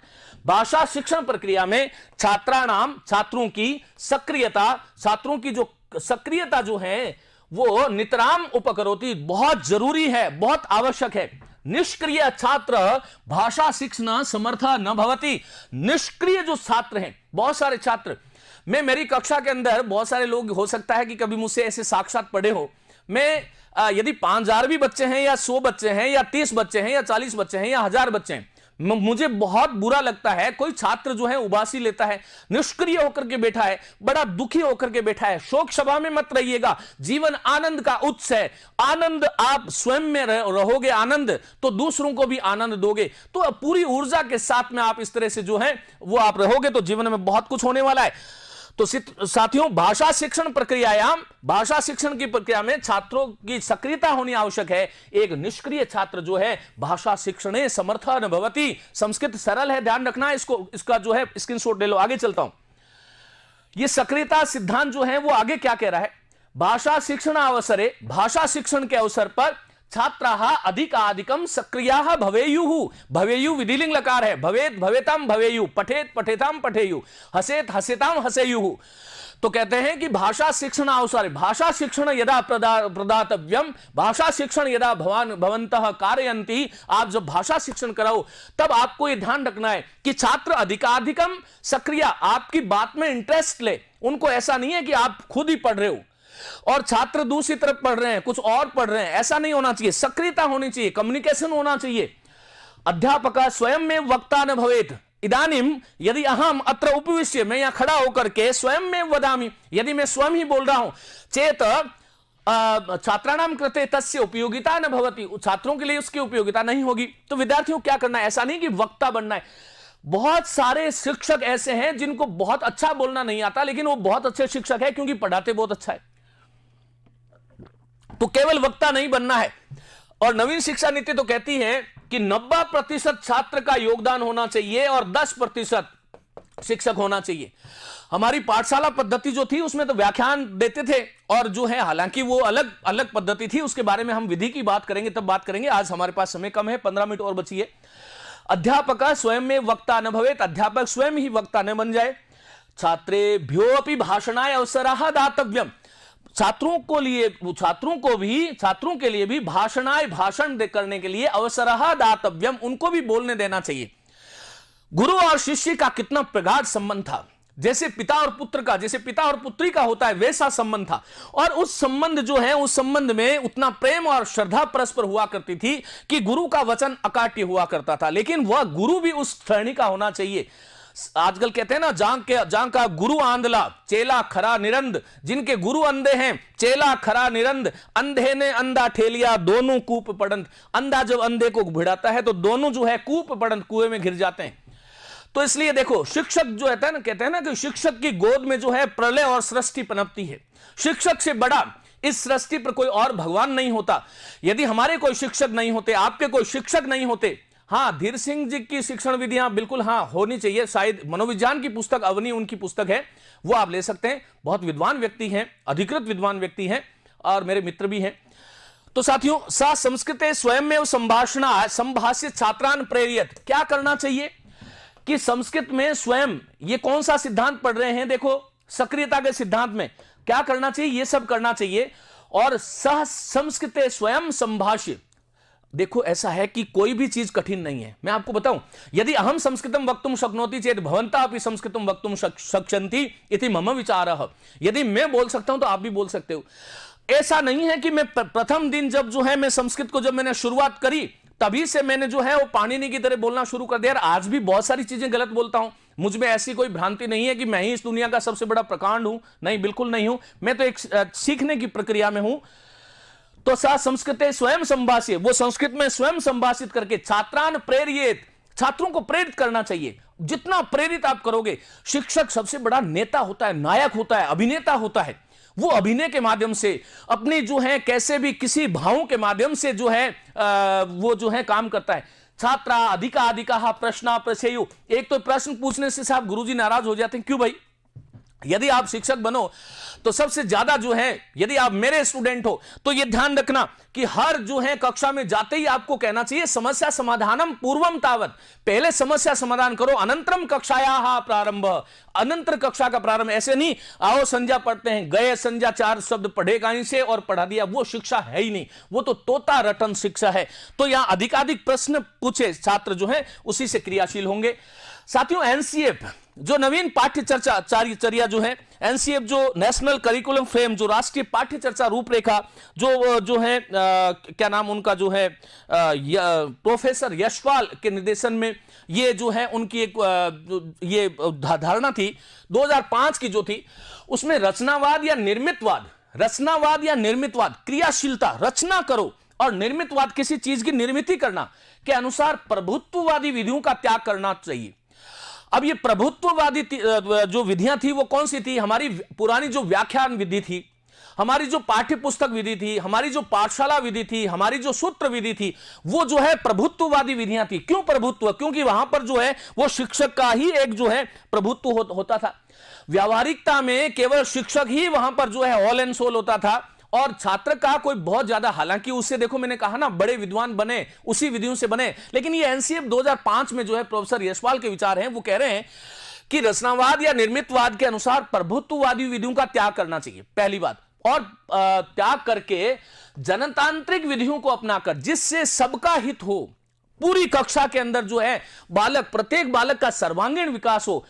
भाषा शिक्षण प्रक्रिया में छात्रों की सक्रियता, छात्रों की जो सक्रियता जो है वो नितराम उपकरोति, बहुत जरूरी है, बहुत आवश्यक है। निष्क्रिय छात्र भाषा शिक्षण समर्थ न भवति। निष्क्रिय जो छात्र हैं, बहुत सारे छात्र, मैं मेरी कक्षा के अंदर बहुत सारे लोग हो सकता है कि कभी मुझसे ऐसे साक्षात पढ़े हो, मैं यदि 5000 भी बच्चे हैं या 100 बच्चे हैं या 30 बच्चे हैं या 40 बच्चे हैं या 1000 बच्चे हैं, मुझे बहुत बुरा लगता है कोई छात्र जो है उबासी लेता है, निष्क्रिय होकर के बैठा है, बड़ा दुखी होकर के बैठा है। शोक सभा में मत रहिएगा, जीवन आनंद का उत्स है। आनंद आप स्वयं में रहोगे आनंद, तो दूसरों को भी आनंद दोगे। तो पूरी ऊर्जा के साथ में आप इस तरह से जो है वो आप रहोगे तो जीवन में बहुत कुछ होने वाला है। तो साथियों, भाषा शिक्षण प्रक्रियायाम, भाषा शिक्षण की प्रक्रिया में छात्रों की सक्रियता होनी आवश्यक है। एक निष्क्रिय छात्र जो है भाषा शिक्षणे समर्थ न भवति। संस्कृत सरल है, ध्यान रखना इसको, इसका जो है स्क्रीनशॉट ले लो। आगे चलता हूं, ये सक्रियता सिद्धांत जो है वो आगे क्या कह रहा है। भाषा शिक्षण अवसरे, भाषा शिक्षण के अवसर पर छात्राः अधिकाधिकम सक्रियाः भवेयुः। भवेयु विधिलिंग लकार है, भवेत भवेताम भवेयु, पठेत पठेताम पठेयु, हसेत हसेताम हसेयुः। तो कहते हैं कि भाषा शिक्षण अवसर, भाषा शिक्षण यदा प्रदातव्यम, भाषा शिक्षण यदा भवन्तः कारयन्ति, आप जब भाषा शिक्षण कराओ तब आपको यह ध्यान रखना है कि छात्र अधिकाधिकम सक्रिय, आपकी बात में इंटरेस्ट ले। उनको ऐसा नहीं है कि आप खुद ही पढ़ रहे हो और छात्र दूसरी तरफ पढ़ रहे हैं, कुछ और पढ़ रहे हैं, ऐसा नहीं होना चाहिए। सक्रियता होनी चाहिए, कम्युनिकेशन होना चाहिए। अध्यापक स्वयं में वक्ता न भवेत। इदानीम यदि अहम अत्र उपविश्य, मैं यहां खड़ा होकर के स्वयं में वदामि, यदि मैं स्वयं ही बोल रहा हूं, चेत छात्राणाम कृते तस्य उपयोगिता न भवति, छात्रों के लिए उसकी उपयोगिता नहीं होगी। तो विद्यार्थियों क्या करना है, ऐसा नहीं कि वक्ता बनना है। बहुत सारे शिक्षक ऐसे हैं जिनको बहुत अच्छा बोलना नहीं आता, लेकिन वो बहुत अच्छे शिक्षक है क्योंकि पढ़ाते बहुत अच्छा है। तो केवल वक्ता नहीं बनना है। और नवीन शिक्षा नीति तो कहती है कि 90% छात्र का योगदान होना चाहिए और 10% शिक्षक होना चाहिए। हमारी पाठशाला पद्धति जो थी उसमें तो व्याख्यान देते थे और जो है, हालांकि वो अलग अलग पद्धति थी, उसके बारे में हम विधि की बात करेंगे, तब बात करेंगे। आज हमारे पास समय कम है, 15 मिनट और बची है। अध्यापक स्वयं में वक्ता न भवेत, अध्यापक स्वयं ही वक्ता न बन जाए। छात्रेभ्यो अपि भाषणाय अवसरः दातव्यम, छात्रों के लिए भी भाषण करने के लिए अवसरः दातव्यम, उनको भी बोलने देना चाहिए। गुरु और शिष्य का कितना प्रगाढ़ संबंध था, जैसे पिता और पुत्र का, जैसे पिता और पुत्री का होता है, वैसा संबंध था। और उस संबंध जो है, उस संबंध में उतना प्रेम और श्रद्धा परस्पर हुआ करती थी कि गुरु का वचन अकाट्य हुआ करता था। लेकिन वह गुरु भी उस श्रेणी का होना चाहिए। आजकल कहते हैं ना, जांग का गुरु आंधला चेला खरा निरंद, जिनके गुरु अंधे हैं चेला खरा निरंद, अंधे ने अंधा ठेलिया दोनों कूप पड़ंत। अंधा जब अंधे को भिड़ाता है तो दोनों जो है कूप पड़ंत, कुएं में घिर जाते हैं। तो इसलिए देखो, शिक्षक जो है ना, कहते हैं ना कि शिक्षक की गोद में जो है प्रलय और सृष्टि पनपती है। शिक्षक से बड़ा इस सृष्टि पर कोई और भगवान नहीं होता। यदि हमारे कोई शिक्षक नहीं होते, आपके कोई शिक्षक नहीं होते, हाँ, धीर सिंह जी की शिक्षण विधियां बिल्कुल हाँ होनी चाहिए। शायद मनोविज्ञान की पुस्तक अवनी उनकी पुस्तक है, वो आप ले सकते हैं। बहुत विद्वान व्यक्ति हैं, अधिकृत विद्वान व्यक्ति हैं और मेरे मित्र भी हैं। तो साथियों, सा संस्कृते स्वयं में संभाषणा संभाष्य छात्रान प्रेरित, क्या करना चाहिए कि संस्कृत में स्वयं, ये कौन सा सिद्धांत पढ़ रहे हैं, देखो सक्रियता के सिद्धांत में क्या करना चाहिए, ये सब करना चाहिए। और सह संस्कृते स्वयं संभाष्य, देखो ऐसा है कि कोई भी चीज कठिन नहीं है। मैं आपको बताऊं, यदि अहम संस्कृतम वक्तुम शक्नोति चेत भवन्तः अपि संस्कृतम वक्तुम शक्ष्यन्ति इति मम विचारः। यदि मैं बोल सकता हूं तो आप भी बोल सकते हो। ऐसा नहीं है कि मैं प्रथम दिन जब जो है मैं संस्कृत को जब मैंने शुरुआत करी तभी से मैंने जो है वो पाणिनि की तरह बोलना शुरू कर दिया। आज भी बहुत सारी चीजें गलत बोलता हूं, मुझ में ऐसी कोई भ्रांति नहीं है कि मैं ही इस दुनिया का सबसे बड़ा प्रकांड हूं, नहीं, बिल्कुल नहीं हूं। मैं तो एक सीखने की प्रक्रिया में हूं। तो सा संस्कृते स्वयं संभाष्य, वो संस्कृत में स्वयं संभाषित करके छात्रान प्रेरित, छात्रों को प्रेरित करना चाहिए। जितना प्रेरित आप करोगे, शिक्षक सबसे बड़ा नेता होता है, नायक होता है, अभिनेता होता है। वो अभिनय के माध्यम से अपनी जो है कैसे भी किसी भावों के माध्यम से जो है वो जो है काम करता है। छात्रा अधिका प्रश्न प्रश्यु, एक तो प्रश्न पूछने से साहब गुरुजी नाराज हो जाते हैं। क्यों भाई? यदि आप शिक्षक बनो तो सबसे ज्यादा जो है, यदि आप मेरे स्टूडेंट हो तो ये ध्यान रखना कि हर जो है कक्षा में जाते ही आपको कहना चाहिए समस्या समाधानम पूर्वम तावत, पहले समस्या समाधान करो, अनंतरम कक्षायाः प्रारंभ, अनंतर कक्षा का प्रारंभ। ऐसे नहीं आओ संज्ञा पढ़ते हैं, गए संज्ञा 4 शब्द पढ़े कहीं से और पढ़ा दिया, वो शिक्षा है ही नहीं, वो तो तोता रटन शिक्षा है। तो यहां अधिकाधिक प्रश्न पूछे छात्र जो है उसी से क्रियाशील होंगे। साथियों, एनसीएफ जो नवीन पाठ्य चर्चा चर्या जो है, एनसीएफ जो नेशनल करिकुलम फ्रेम, जो राष्ट्रीय पाठ्य चर्चा रूपरेखा, जो है क्या नाम उनका जो है प्रोफेसर यशपाल के निर्देशन में ये जो है उनकी एक ये धारणा थी 2005 की जो थी, उसमें रचनावाद या निर्मितवाद, क्रियाशीलता, रचना करो, और निर्मितवाद किसी चीज की निर्मित करना के अनुसार प्रभुत्ववादी विधियों का त्याग करना चाहिए। अब ये प्रभुत्ववादी जो विधियां थी वो कौन सी थी? हमारी पुरानी जो व्याख्यान विधि थी, हमारी जो पाठ्य पुस्तक विधि थी, हमारी जो पाठशाला विधि थी, हमारी जो सूत्र विधि थी, वो जो है प्रभुत्ववादी विधियां थी। क्यों प्रभुत्व? क्योंकि वहां पर जो है वो शिक्षक का ही एक जो है प्रभुत्व होता था। व्यावहारिकता में केवल शिक्षक ही वहां पर जो है ऑल एंड सोल होता था, और छात्र का कोई बहुत ज्यादा, हालांकि उससे देखो मैंने कहा ना बड़े विद्वान बने उसी विधियों से बने, लेकिन ये एनसीएफ 2005 में जो है प्रोफेसर यशपाल के विचार हैं, वो कह रहे हैं कि रचनावाद या निर्मितवाद के अनुसार प्रभुत्ववादी विधियों का त्याग करना चाहिए, पहली बात, और त्याग करके जनतांत्रिक विधियों को अपनाकर जिससे सबका हित हो, पूरी कक्षा के अंदर जो है प्रत्येक बालक का सर्वांगीण विकास हो,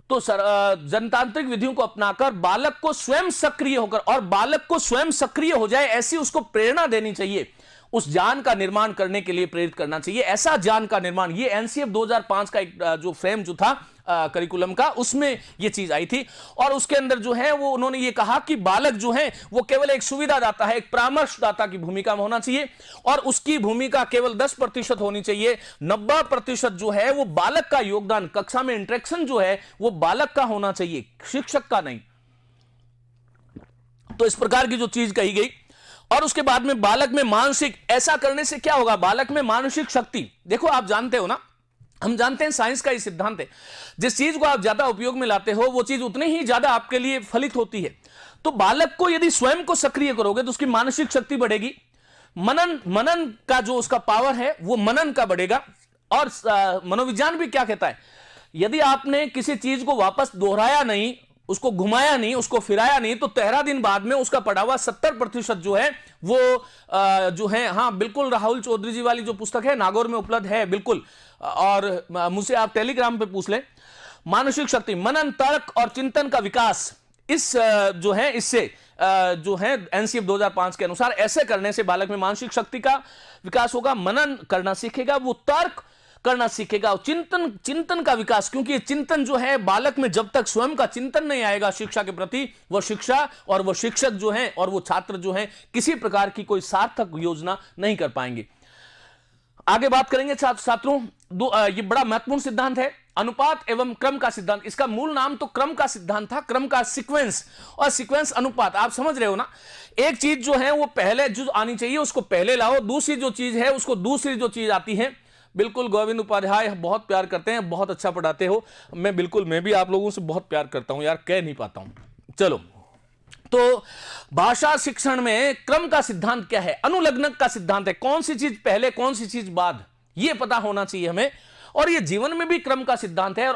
तो जनतांत्रिक विधियों को अपनाकर बालक को स्वयं सक्रिय होकर, और बालक को स्वयं सक्रिय हो जाए ऐसी उसको प्रेरणा देनी चाहिए, उस ज्ञान का निर्माण करने के लिए प्रेरित करना चाहिए, ऐसा ज्ञान का निर्माण। ये एनसीएफ 2005 का एक जो फ्रेम जो था करिकुलम का, उसमें ये चीज आई थी, और उसके अंदर जो है वो उन्होंने ये कहा कि बालक जो है वो केवल एक सुविधादाता है, एक परामर्शदाता की भूमिका में होना चाहिए, और उसकी भूमिका केवल 10% होनी चाहिए। 90% जो है वो बालक का योगदान, कक्षा में इंटरेक्शन जो है वो बालक का होना चाहिए, शिक्षक का नहीं। तो इस प्रकार की जो चीज कही गई, और उसके बाद में बालक में मानसिक, ऐसा करने से क्या होगा? बालक में मानसिक शक्ति, देखो आप जानते हो ना, हम जानते हैं साइंस का ये सिद्धांत है, जिस चीज को आप ज्यादा उपयोग में लाते हो वो चीज उतनी ही ज्यादा आपके लिए फलित होती है। तो बालक को यदि स्वयं को सक्रिय करोगे तो उसकी मानसिक शक्ति बढ़ेगी, मनन का जो उसका पावर है वो मनन का बढ़ेगा। और मनोविज्ञान भी क्या कहता है, यदि आपने किसी चीज को वापस दोहराया नहीं, उसको घुमाया नहीं, उसको फिराया नहीं, तो 13 दिन बाद में उसका पढ़ा हुआ 70% जो है वो जो है, हाँ बिल्कुल, राहुल चौधरी जी वाली जो पुस्तक है नागौर में उपलब्ध है बिल्कुल, और मुझसे आप टेलीग्राम पे पूछ लें। मानसिक शक्ति, मनन, तर्क और चिंतन का विकास, इस जो है इससे जो है एनसीएफ 2005 के अनुसार ऐसे करने से बालक में मानसिक शक्ति का विकास होगा, मनन करना सीखेगा, वो तर्क करना सीखेगा, और चिंतन का विकास, क्योंकि चिंतन जो है बालक में जब तक स्वयं का चिंतन नहीं आएगा शिक्षा के प्रति, वो शिक्षा और वो शिक्षक जो है और वो छात्र जो है किसी प्रकार की कोई सार्थक योजना नहीं कर पाएंगे। आगे बात करेंगे छात्रों, ये बड़ा महत्वपूर्ण सिद्धांत है, अनुपात एवं क्रम का सिद्धांत। इसका मूल नाम तो क्रम का सिद्धांत था, क्रम का सीक्वेंस, और सीक्वेंस अनुपात। आप समझ रहे हो ना, एक चीज जो है वो पहले जो आनी चाहिए उसको पहले लाओ, दूसरी जो चीज है उसको दूसरी जो चीज आती है। बिल्कुल गोविंद उपाध्याय बहुत प्यार करते हैं, बहुत अच्छा पढ़ाते हो, मैं भी आप लोगों से बहुत प्यार करता हूं यार, कह नहीं पाता हूं। चलो, तो भाषा शिक्षण में क्रम का सिद्धांत क्या है? अनुलग्नक का सिद्धांत है, कौन सी चीज पहले कौन सी चीज बाद, यह पता होना चाहिए हमें। और ये जीवन में भी क्रम का सिद्धांत है। और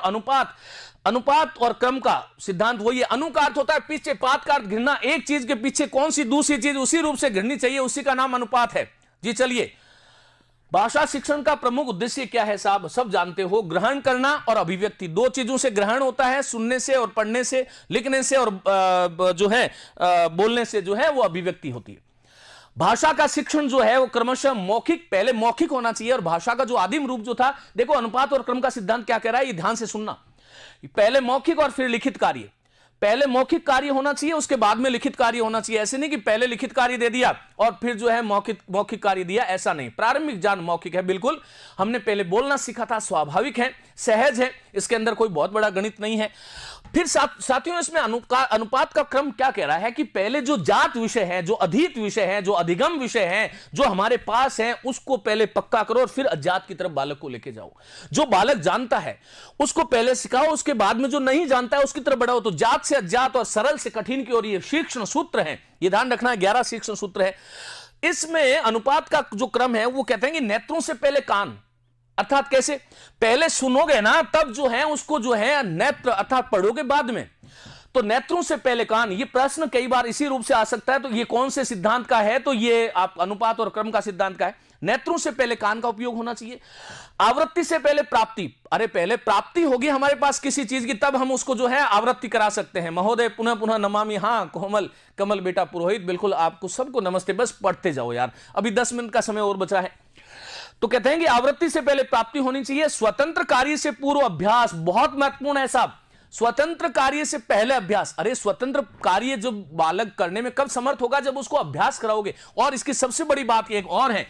अनुपात और क्रम का सिद्धांत वही है। अनु का अर्थ होता है पीछे, पात का अर्थ घिरना, एक चीज के पीछे कौन सी दूसरी चीज उसी रूप से घिरनी चाहिए, उसी का नाम अनुपात है जी। चलिए, भाषा शिक्षण का प्रमुख उद्देश्य क्या है साहब? सब जानते हो, ग्रहण करना और अभिव्यक्ति, दो चीजों से ग्रहण होता है, सुनने से और पढ़ने से, लिखने से और जो है बोलने से जो है वो अभिव्यक्ति होती है। भाषा का शिक्षण जो है वो क्रमशः मौखिक, पहले मौखिक होना चाहिए, और भाषा का जो आदिम रूप जो था, देखो अनुपात और क्रम का सिद्धांत क्या कह रहा है, ये ध्यान से सुनना, पहले मौखिक और फिर लिखित कार्य। पहले मौखिक कार्य होना चाहिए, उसके बाद में लिखित कार्य होना चाहिए। ऐसे नहीं कि पहले लिखित कार्य दे दिया और फिर जो है मौखिक कार्य दिया, ऐसा नहीं। प्रारंभिक ज्ञान मौखिक है, बिल्कुल हमने पहले बोलना सीखा था, स्वाभाविक है, सहज है, इसके अंदर कोई बहुत बड़ा गणित नहीं है। फिर साथियों, इसमें अनुपात का क्रम क्या कह रहा है कि पहले जो जात विषय है, जो अधीत विषय है, जो अधिगम विषय है, जो हमारे पास है, उसको पहले पक्का करो और फिर अज्ञात की तरफ बालक को लेके जाओ। जो बालक जानता है उसको पहले सिखाओ, उसके बाद में जो नहीं जानता है उसकी तरफ बढ़ाओ। तो जात से अज्ञात और सरल से कठिन की ओर ये शिक्षण सूत्र है, ये ध्यान रखना, 11 शिक्षण सूत्र है। इसमें अनुपात का जो क्रम है वो कहते हैं कि नेत्रों से पहले कान, अर्थात कैसे? पहले सुनोगे ना, तब जो है उसको जो है नेत्र अर्थात पढ़ोगे बाद में। तो नेत्रों से पहले कान, ये प्रश्न कई बार इसी रूप से आ सकता है। तो ये कौन से सिद्धांत का है? तो ये आप अनुपात और क्रम का सिद्धांत का है। नेत्रों से पहले कान का उपयोग होना चाहिए। आवृत्ति से पहले प्राप्ति, अरे पहले प्राप्ति होगी हमारे पास किसी चीज की, तब हम उसको जो है आवृत्ति करा सकते हैं। महोदय पुनः पुनः नमामि, हाँ कोमल कमल बेटा पुरोहित, बिल्कुल आपको सबको नमस्ते, बस पढ़ते जाओ यार, अभी 10 मिनट का समय और बचा है। तो कहते हैं कि आवृत्ति से पहले प्राप्ति होनी चाहिए। स्वतंत्र कार्य से पूर्व अभ्यास, बहुत महत्वपूर्ण है साहब, स्वतंत्र कार्य से पहले अभ्यास। अरे स्वतंत्र कार्य जो बालक करने में कब समर्थ होगा, जब उसको अभ्यास कराओगे। और इसकी सबसे बड़ी बात एक और है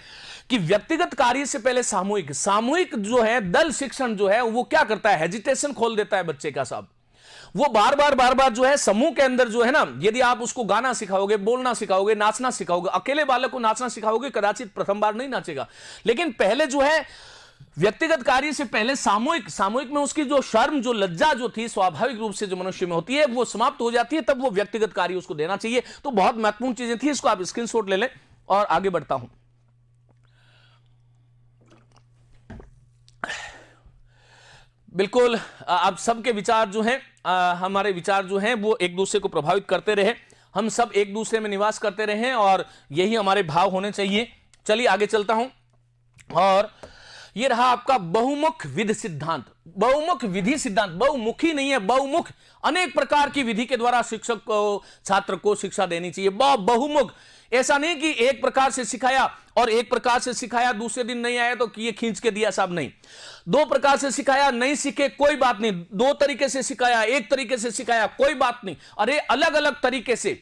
कि व्यक्तिगत कार्य से पहले सामूहिक, सामूहिक जो है दल शिक्षण जो है वो क्या करता है, हेजिटेशन खोल देता है बच्चे का साहब। वो बार बार जो है समूह के अंदर जो है ना, यदि आप उसको गाना सिखाओगे, बोलना सिखाओगे, नाचना सिखाओगे, अकेले बालक को नाचना सिखाओगे, कदाचित प्रथम बार नहीं नाचेगा। लेकिन पहले जो है व्यक्तिगत कार्य से पहले सामूहिक, सामूहिक में उसकी जो शर्म, जो लज्जा जो थी स्वाभाविक रूप से जो मनुष्य में होती है वो समाप्त हो जाती है, तब वो व्यक्तिगत कार्य उसको देना चाहिए। तो बहुत महत्वपूर्ण चीजें थी, इसको आप स्क्रीनशॉट ले लें और आगे बढ़ता हूं। बिल्कुल आप सबके विचार जो हैं, हमारे विचार जो हैं वो एक दूसरे को प्रभावित करते रहे, हम सब एक दूसरे में निवास करते रहे और यही हमारे भाव होने चाहिए। चलिए आगे चलता हूं, और ये रहा आपका बहुमुख विधि सिद्धांत। बहुमुख विधि सिद्धांत, बहुमुखी नहीं है, बहुमुख, अनेक प्रकार की विधि के द्वारा शिक्षक को, छात्र को शिक्षा देनी चाहिए। बहुमुख, ऐसा नहीं कि एक प्रकार से सिखाया और एक प्रकार से सिखाया, दूसरे दिन नहीं आया तो ये खींच के दिया साहब, नहीं। 2 प्रकार से सिखाया, नहीं सीखे कोई बात नहीं, 2 तरीके से सिखाया, 1 तरीके से सिखाया कोई बात नहीं, अरे अलग अलग तरीके से।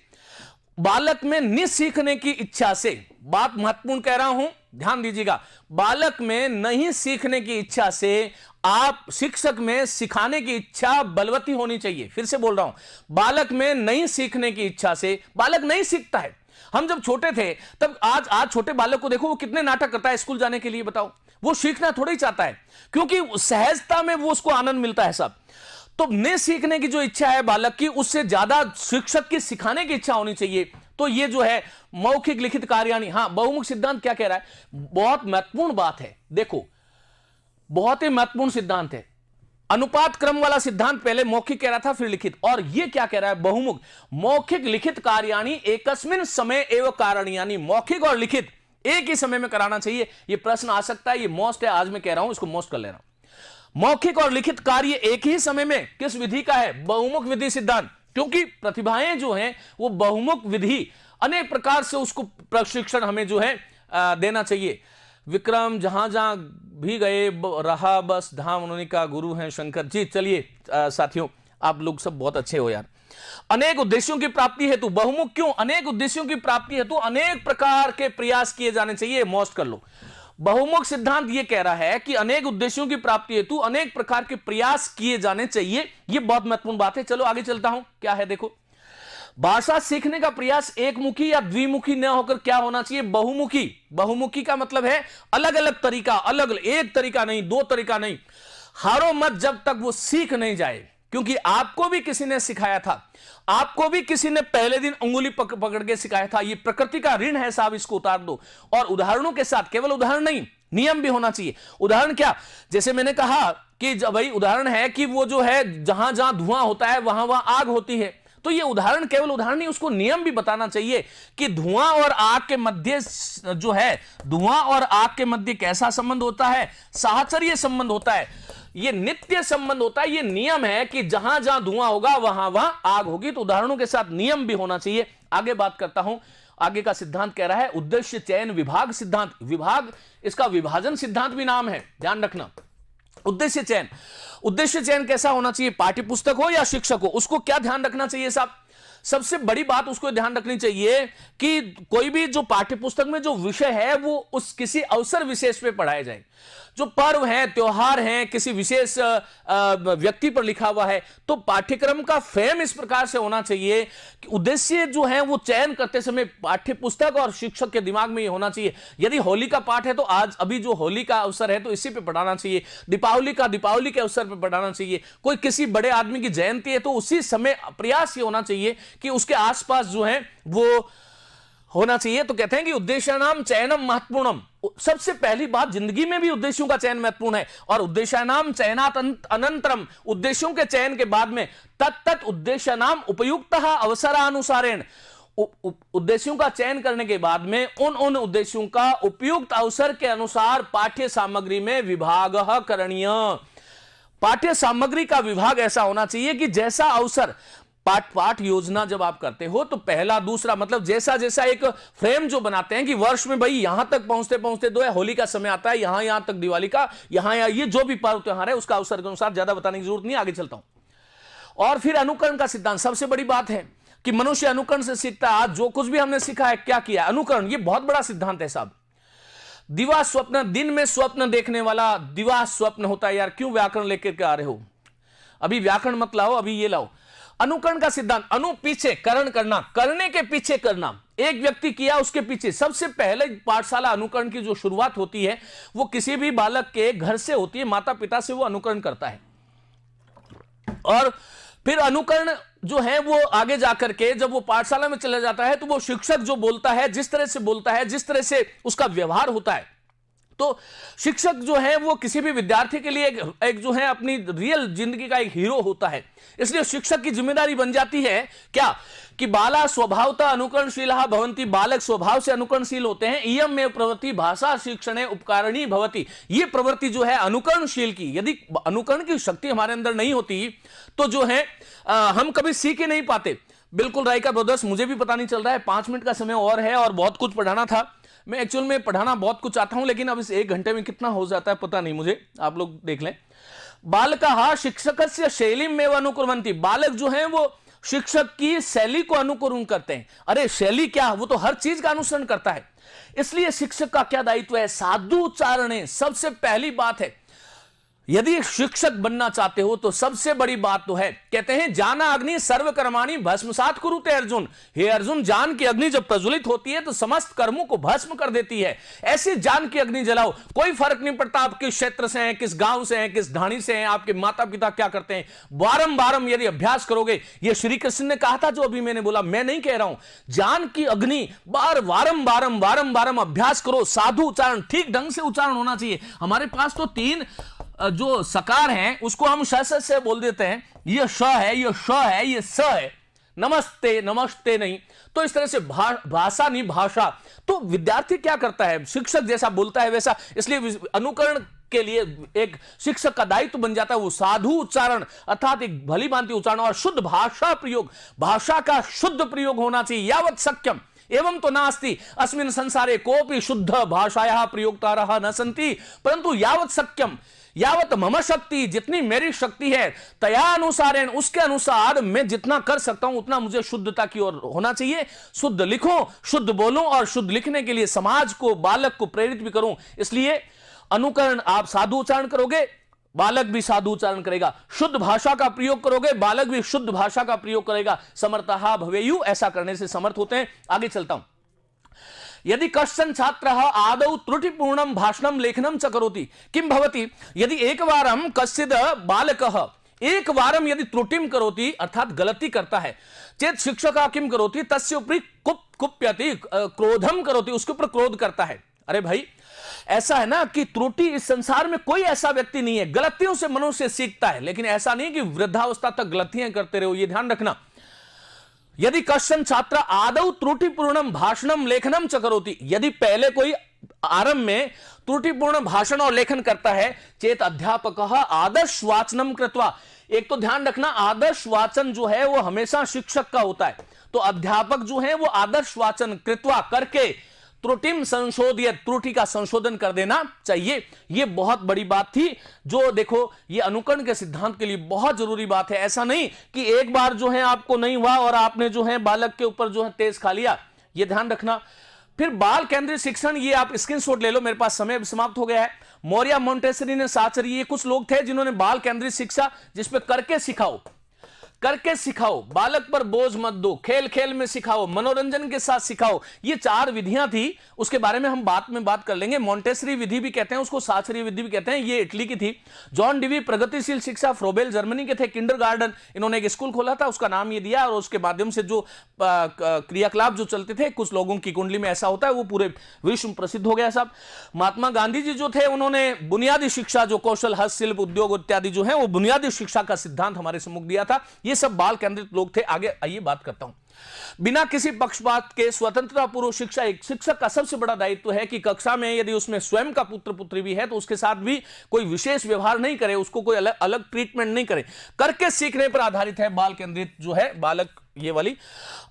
बालक में निसीखने की इच्छा से, बात महत्वपूर्ण कह रहा हूं, ध्यान दीजिएगा, बालक में नहीं सीखने की इच्छा से आप शिक्षक में सिखाने की इच्छा बलवती होनी चाहिए। फिर से बोल रहा हूं, बालक में नहीं सीखने की इच्छा से, बालक नहीं सीखता है। हम जब छोटे थे तब, आज छोटे बालक को देखो वो कितने नाटक करता है स्कूल जाने के लिए, बताओ। वो सीखना थोड़ा ही चाहता है, क्योंकि सहजता में वो उसको आनंद मिलता है सब। तो नहीं सीखने की जो इच्छा है बालक की, उससे ज्यादा शिक्षक की सिखाने की इच्छा होनी चाहिए। तो ये जो है मौखिक लिखित कार्याणी, हाँ बहुमुख सिद्धांत क्या कह रहा है, बहुत महत्वपूर्ण बात है, देखो बहुत ही महत्वपूर्ण सिद्धांत है। अनुपात क्रम वाला सिद्धांत पहले मौखिक कह रहा था, फिर लिखित, और ये क्या कह रहा है, बहुमुख। मौखिक लिखित कार्याणी एकस्मिन समय एवं कारण्यानि, मौखिक और लिखित एक ही समय में कराना चाहिए। ये प्रश्न आ सकता है, ये मोस्ट है, आज मैं कह रहा हूं इसको मोस्ट कर ले रहा हूं। मौखिक और लिखित कार्य एक ही समय में किस विधि का है, बहुमुख विधि सिद्धांत। क्योंकि प्रतिभाएं जो हैं वो बहुमुख विधि, अनेक प्रकार से उसको प्रशिक्षण हमें जो है देना चाहिए। विक्रम जहां जहां भी गए रहा बस धाम, उन्होंने का गुरु हैं शंकर जी। चलिए साथियों, आप लोग सब बहुत अच्छे हो यार। अनेक उद्देश्यों की प्राप्ति हेतु, बहुमुख क्यों, अनेक उद्देश्यों की प्राप्ति हेतु अनेक प्रकार के प्रयास किए जाने चाहिए, मोस्ट कर लो। बहुमुख सिद्धांत ये कह रहा है कि अनेक उद्देश्यों की प्राप्ति हेतु अनेक प्रकार के प्रयास किए जाने चाहिए, ये बहुत महत्वपूर्ण बात है। चलो आगे चलता हूं, क्या है देखो। भाषा सीखने का प्रयास एकमुखी या द्विमुखी न होकर क्या होना चाहिए, बहुमुखी। बहुमुखी का मतलब है अलग अलग तरीका, अलग एक तरीका नहीं, 2 तरीका नहीं। हारो मत जब तक वो सीख नहीं जाए, क्योंकि आपको भी किसी ने सिखाया था, आपको भी किसी ने पहले दिन अंगुली पकड़ के सिखाया था। ये प्रकृति का ऋण है साहब, इसको उतार दो। और उदाहरणों के साथ, केवल उदाहरण नहीं, नियम भी होना चाहिए। उदाहरण क्या, जैसे मैंने कहा कि भाई उदाहरण है कि वो जो है जहां जहां धुआं होता है वहां वहां आग होती है। तो ये उदाहरण केवल उदाहरण नहीं, उसको नियम भी बताना चाहिए कि धुआं और आग के मध्य जो है, धुआं और आग के मध्य कैसा संबंध होता है, साहचर्य संबंध होता है, ये नित्य संबंध होता है। ये नियम है कि जहां जहां धुआं होगा वहां वहां आग होगी। तो उदाहरणों के साथ नियम भी होना चाहिए। आगे बात करता हूं, आगे का सिद्धांत कह रहा है उद्देश्य चयन विभाग सिद्धांत। विभाग, इसका विभाजन सिद्धांत भी नाम है, ध्यान रखना। उद्देश्य चयन, उद्देश्य चयन कैसा होना चाहिए, पाठ्य पुस्तक हो या शिक्षक हो, उसको क्या ध्यान रखना चाहिए साहब। सबसे बड़ी बात उसको ध्यान रखनी चाहिए कि कोई भी जो पाठ्य पुस्तक में जो विषय है वो उस किसी अवसर विशेष पे पढ़ाए जाए। जो पर्व है, त्योहार है, किसी विशेष व्यक्ति पर लिखा हुआ है, तो पाठ्यक्रम का फ्रेम इस प्रकार से होना चाहिए कि उद्देश्य जो है वो चयन करते समय पाठ्य पुस्तक और शिक्षक के दिमाग में ये होना चाहिए। यदि होली का पाठ है तो आज अभी जो होली का अवसर है तो इसी पे पढ़ाना चाहिए। दीपावली के अवसर पर पढ़ाना चाहिए। कोई किसी बड़े आदमी की जयंती है तो उसी समय प्रयास ये होना चाहिए कि उसके आसपास जो है वो होना चाहिए। तो कहते हैं कि उद्देश्यानाम चयनम महत्वपूर्णम। सबसे पहली बात, जिंदगी में भी उद्देश्यों का चयन महत्वपूर्ण है। और उद्देश्यानाम चयनात अनंतरम, उद्देश्यों के चयन के बाद में तत्त उद्देश्यानाम उपयुक्त अवसरानुसारेण, उद्देश्यों का चयन करने के बाद में उन उद्देश्यों का उपयुक्त अवसर के अनुसार पाठ्य सामग्री में विभाग करणीय। पाठ्य सामग्री का विभाग ऐसा होना चाहिए कि जैसा अवसर पाठ योजना जब आप करते हो तो पहला दूसरा मतलब जैसा जैसा एक फ्रेम जो बनाते हैं कि वर्ष में भाई यहां तक पहुंचते पहुंचते दो है, होली का समय आता है, यहां तक दिवाली का, यहां ये जो भी पर्व त्योहार है उसका अवसर के अनुसार, ज्यादा बताने की जरूरत नहीं, आगे चलता हूं। और फिर अनुकरण का सिद्धांत, सबसे बड़ी बात है कि मनुष्य अनुकरण से सीखता है। आज जो कुछ भी हमने सीखा है, क्या किया, अनुकरण, ये बहुत बड़ा सिद्धांत है साहब। दिवा स्वप्न, दिन में स्वप्न देखने वाला दिवा स्वप्न होता है। यार क्यों व्याकरण लेकर के आ रहे हो, अभी व्याकरण मत लाओ, अभी ये लाओ। अनुकरण का सिद्धांत, अनु पीछे, करण करना, करने के पीछे करना, एक व्यक्ति किया उसके पीछे। सबसे पहले पाठशाला अनुकरण की जो शुरुआत होती है वो किसी भी बालक के घर से होती है, माता पिता से वो अनुकरण करता है। और फिर अनुकरण जो है वो आगे जाकर के जब वो पाठशाला में चला जाता है तो वो शिक्षक जो बोलता है, जिस तरह से बोलता है, जिस तरह से उसका व्यवहार होता है, तो शिक्षक जो है वो किसी भी विद्यार्थी के लिए एक जो है अपनी रियल जिंदगी का एक हीरो होता है। इसलिए शिक्षक की जिम्मेदारी बन जाती है क्या कि बाला स्वभावतः अनुकरणशीलः भवन्ति, बालक स्वभाव से अनुकरणशील होते हैं। इयं में प्रवृत्ति भाषा शिक्षणे उपकारिणी भवति, ये प्रवृत्ति जो है अनुकरणशील की, यदि अनुकरण की शक्ति हमारे अंदर नहीं होती तो जो है हम कभी सीख ही नहीं पाते। बिल्कुल राइका ब्रदर्स, मुझे भी पता नहीं चल रहा है, 5 मिनट का समय और है और बहुत कुछ पढ़ाना था। मैं एक्चुअल में पढ़ाना बहुत कुछ चाहता हूं, लेकिन अब इस 1 घंटे में कितना हो जाता है पता नहीं मुझे, आप लोग देख लें। बालकः शिक्षकस्य शैलीं में अनुकुर्वन्ति, बालक जो है वो शिक्षक की शैली को अनुकरण करते हैं। अरे शैली क्या, वो तो हर चीज का अनुसरण करता है। इसलिए शिक्षक का क्या दायित्व है, साधु उच्चारण सबसे पहली बात है। यदि शिक्षक बनना चाहते हो तो सबसे बड़ी बात तो है, कहते हैं जाना अग्नि सर्वकर्माणि भस्मसात् कुरुते अर्जुन। हे अर्जुन, जान की अग्नि जब प्रज्वलित होती है तो समस्त कर्मों को भस्म कर देती है। ऐसी जान की अग्नि जलाओ, कोई फर्क नहीं पड़ता आप किस क्षेत्र से हैं, किस गांव से हैं, किस ढाणी से हैं, आपके माता पिता क्या करते हैं। बारंबार यदि अभ्यास करोगे, ये श्री कृष्ण ने कहा था जो अभी मैंने बोला, मैं नहीं कह रहा हूं। जान की अग्नि बारंबार अभ्यास करो, साधु उच्चारण, ठीक ढंग से उच्चारण होना चाहिए। हमारे पास तो 3 जो सकार हैं उसको हम श से बोल देते हैं, ये श है, ये श है, ये स है, नमस्ते नमस्ते नहीं। तो इस तरह से भाषा नहीं भाषा। तो विद्यार्थी क्या करता है, शिक्षक जैसा बोलता है वैसा। इसलिए अनुकरण के लिए एक शिक्षक का दायित्व बन जाता है वो साधु उच्चारण, अर्थात एक भली भांति उच्चारण और शुद्ध भाषा प्रयोग, भाषा का शुद्ध प्रयोग होना चाहिए। यावत शक्यम एवं तो नास्ति अस्मिन् संसारे कोपि शुद्ध भाषायाः प्रयोक्तारः न सन्ति, परंतु यावत शक्यम, यावत मम शक्ति, जितनी मेरी शक्ति है, तया अनुसारेण, उसके अनुसार मैं जितना कर सकता हूं उतना मुझे शुद्धता की ओर होना चाहिए। शुद्ध लिखूं, शुद्ध बोलूं और शुद्ध लिखने के लिए समाज को, बालक को प्रेरित भी करूं। इसलिए अनुकरण, आप साधु उच्चारण करोगे, बालक भी साधु उच्चारण करेगा। शुद्ध भाषा का प्रयोग करोगे, बालक भी शुद्ध भाषा का प्रयोग करेगा। समर्थः भवेयु, ऐसा करने से समर्थ होते हैं। आगे चलता हूं। यदि कश्चन छात्रः आदौ त्रुटिपूर्णं भाषणं लेखनं च करोति किं भवति, यदि एकवारं कश्चित् बालकः एकवारं यदि त्रुटिं करोति, अर्थात गलती करता है, चेत शिक्षकः किं करोति, तस्य उपरि कुप्यति, क्रोधं करोति, उसके ऊपर क्रोध करता है। अरे भाई, ऐसा है ना कि त्रुटि, इस संसार में कोई ऐसा व्यक्ति नहीं है, गलतियों से मनुष्य सीखता है, लेकिन ऐसा नहीं कि वृद्धावस्था तक गलतियां करते रहो, ये ध्यान रखना। यदि कश्चन छात्र आदौ त्रुटिपूर्णम भाषणम लेखनम च करोति, यदि पहले कोई आरंभ में त्रुटिपूर्ण भाषण और लेखन करता है, चेत अध्यापकः आदर्श वाचनम कृत्वा, एक तो ध्यान रखना आदर्श वाचन जो है वो हमेशा शिक्षक का होता है, तो अध्यापक जो है वो आदर्श वाचन कृत्वा करके त्रुटिम संशोधित, त्रुटि का संशोधन कर देना चाहिए। यह बहुत बड़ी बात थी, जो देखो ये अनुकरण के सिद्धांत के लिए बहुत जरूरी बात है। ऐसा नहीं कि एक बार जो है आपको नहीं हुआ और आपने जो है बालक के ऊपर जो है तेज खा लिया, यह ध्यान रखना। फिर बाल केंद्रित शिक्षण, ये आप स्क्रीनशॉट ले लो, मेरे पास समय समाप्त हो गया है। मौर्य, मोंटेसरी ने, साचरी, ये कुछ लोग थे जिन्होंने बाल केंद्रित शिक्षा, जिसपे करके सिखाओ, करके सिखाओ, बालक पर बोझ मत दो, खेल खेल में सिखाओ, मनोरंजन के साथ सिखाओ, ये 4 विधियां थी। उसके बारे में हम बाद में बात कर लेंगे। मोंटेसरी विधि भी कहते हैं उसको, साचरी विधि भी कहते हैं, ये इटली की थी। जॉन डिवी प्रगतिशील शिक्षा, फ्रोबेल जर्मनी के थे, किंडरगार्टन, इन्होंने एक स्कूल खोला था, उसका नाम ये दिया, और उसके माध्यम से जो क्रियाकलाप जो चलते थे, कुछ लोगों की कुंडली में ऐसा होता है, वो पूरे विश्व में प्रसिद्ध हो गया सब। महात्मा गांधी जी जो थे, उन्होंने बुनियादी शिक्षा, जो कौशल, हस्तशिल्प, उद्योग इत्यादि जो है, वो बुनियादी शिक्षा का सिद्धांत हमारे सम्मुख दिया था। ये सब बाल केंद्रित लोग थे। आगे आइए बात करता हूं। बिना किसी पक्षपात के स्वतंत्रता पूर्व शिक्षा एक शिक्षक का सबसे बड़ा दायित्व है कि कक्षा में यदि उसमें स्वयं का पुत्र पुत्री भी है तो उसके साथ भी कोई विशेष व्यवहार नहीं करे, उसको कोई अलग ट्रीटमेंट नहीं करे। करके सीखने पर आधारित है बाल केंद्रित जो है बालक, ये वाली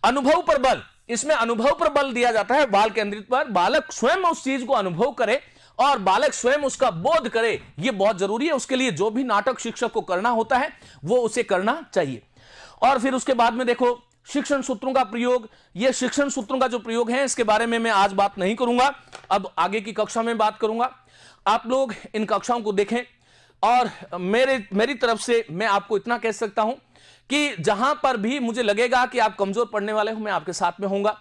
अनुभव पर बल, इसमें अनुभव पर बल दिया जाता है बाल केंद्रित पर। बालक स्वयं उस चीज को अनुभव करे और बालक स्वयं उसका बोध करे, यह बहुत जरूरी है। उसके लिए जो भी नाटक शिक्षक को करना होता है वो उसे करना चाहिए। और फिर उसके बाद में देखो शिक्षण सूत्रों का प्रयोग, ये शिक्षण सूत्रों का जो प्रयोग है इसके बारे में मैं आज बात नहीं करूंगा, अब आगे की कक्षा में बात करूंगा। आप लोग इन कक्षाओं को देखें और मेरी तरफ से मैं आपको इतना कह सकता हूं कि जहां पर भी मुझे लगेगा कि आप कमजोर पढ़ने वाले हो, मैं आपके साथ में होऊंगा।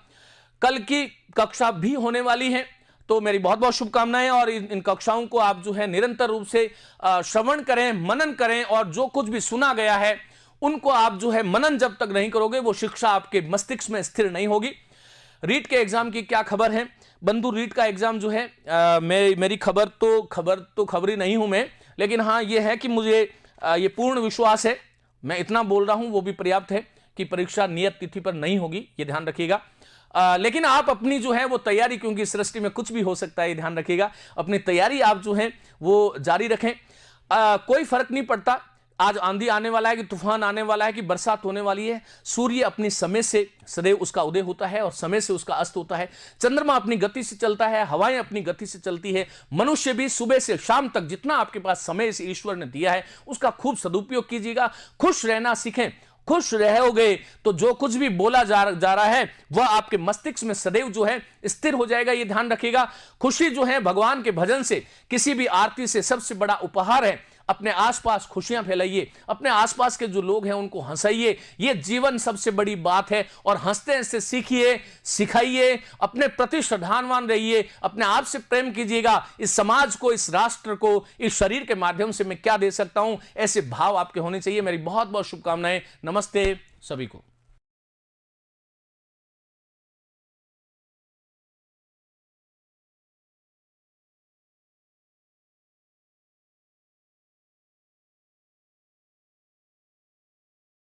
कल की कक्षा भी होने वाली है, तो मेरी बहुत बहुत शुभकामनाएं। और इन कक्षाओं को आप जो है निरंतर रूप से श्रवण करें, मनन करें, और जो कुछ भी सुना गया है उनको आप जो है मनन जब तक नहीं करोगे वो शिक्षा आपके मस्तिष्क में स्थिर नहीं होगी। रीट के एग्जाम की क्या खबर है बंधु? रीट का एग्जाम जो है मेरी खबरी नहीं हूं मैं, लेकिन हाँ ये है कि मुझे ये पूर्ण विश्वास है, मैं इतना बोल रहा हूं वो भी पर्याप्त है कि परीक्षा नियत तिथि पर नहीं होगी, ये ध्यान रखिएगा। लेकिन आप अपनी जो है वो तैयारी, क्योंकि सृष्टि में कुछ भी हो सकता है, ये ध्यान रखिएगा, अपनी तैयारी आप जो है वो जारी रखें। कोई फर्क नहीं पड़ता आज आंधी आने वाला है कि तूफान आने वाला है कि बरसात होने वाली है, सूर्य अपने समय से सदैव उसका उदय होता है और समय से उसका अस्त होता है। चंद्रमा अपनी गति से चलता है, हवाएं अपनी गति से चलती है। मनुष्य भी सुबह से शाम तक जितना आपके पास समय से ईश्वर ने दिया है उसका खूब सदुपयोग कीजिएगा। खुश रहना सीखें, खुश रहोगे तो जो कुछ भी बोला जा रहा है वह आपके मस्तिष्क में सदैव जो है स्थिर हो जाएगा, ये ध्यान रखिएगा। खुशी जो है भगवान के भजन से, किसी भी आरती से सबसे बड़ा उपहार है। अपने आसपास खुशियां फैलाइए, अपने आसपास के जो लोग हैं उनको हंसाइए, ये जीवन सबसे बड़ी बात है। और हंसते हंसते सीखिए, सिखाइए, अपने प्रति श्रद्धावान रहिए, अपने आप से प्रेम कीजिएगा। इस समाज को, इस राष्ट्र को, इस शरीर के माध्यम से मैं क्या दे सकता हूं, ऐसे भाव आपके होने चाहिए। मेरी बहुत बहुत शुभकामनाएं। नमस्ते सभी को।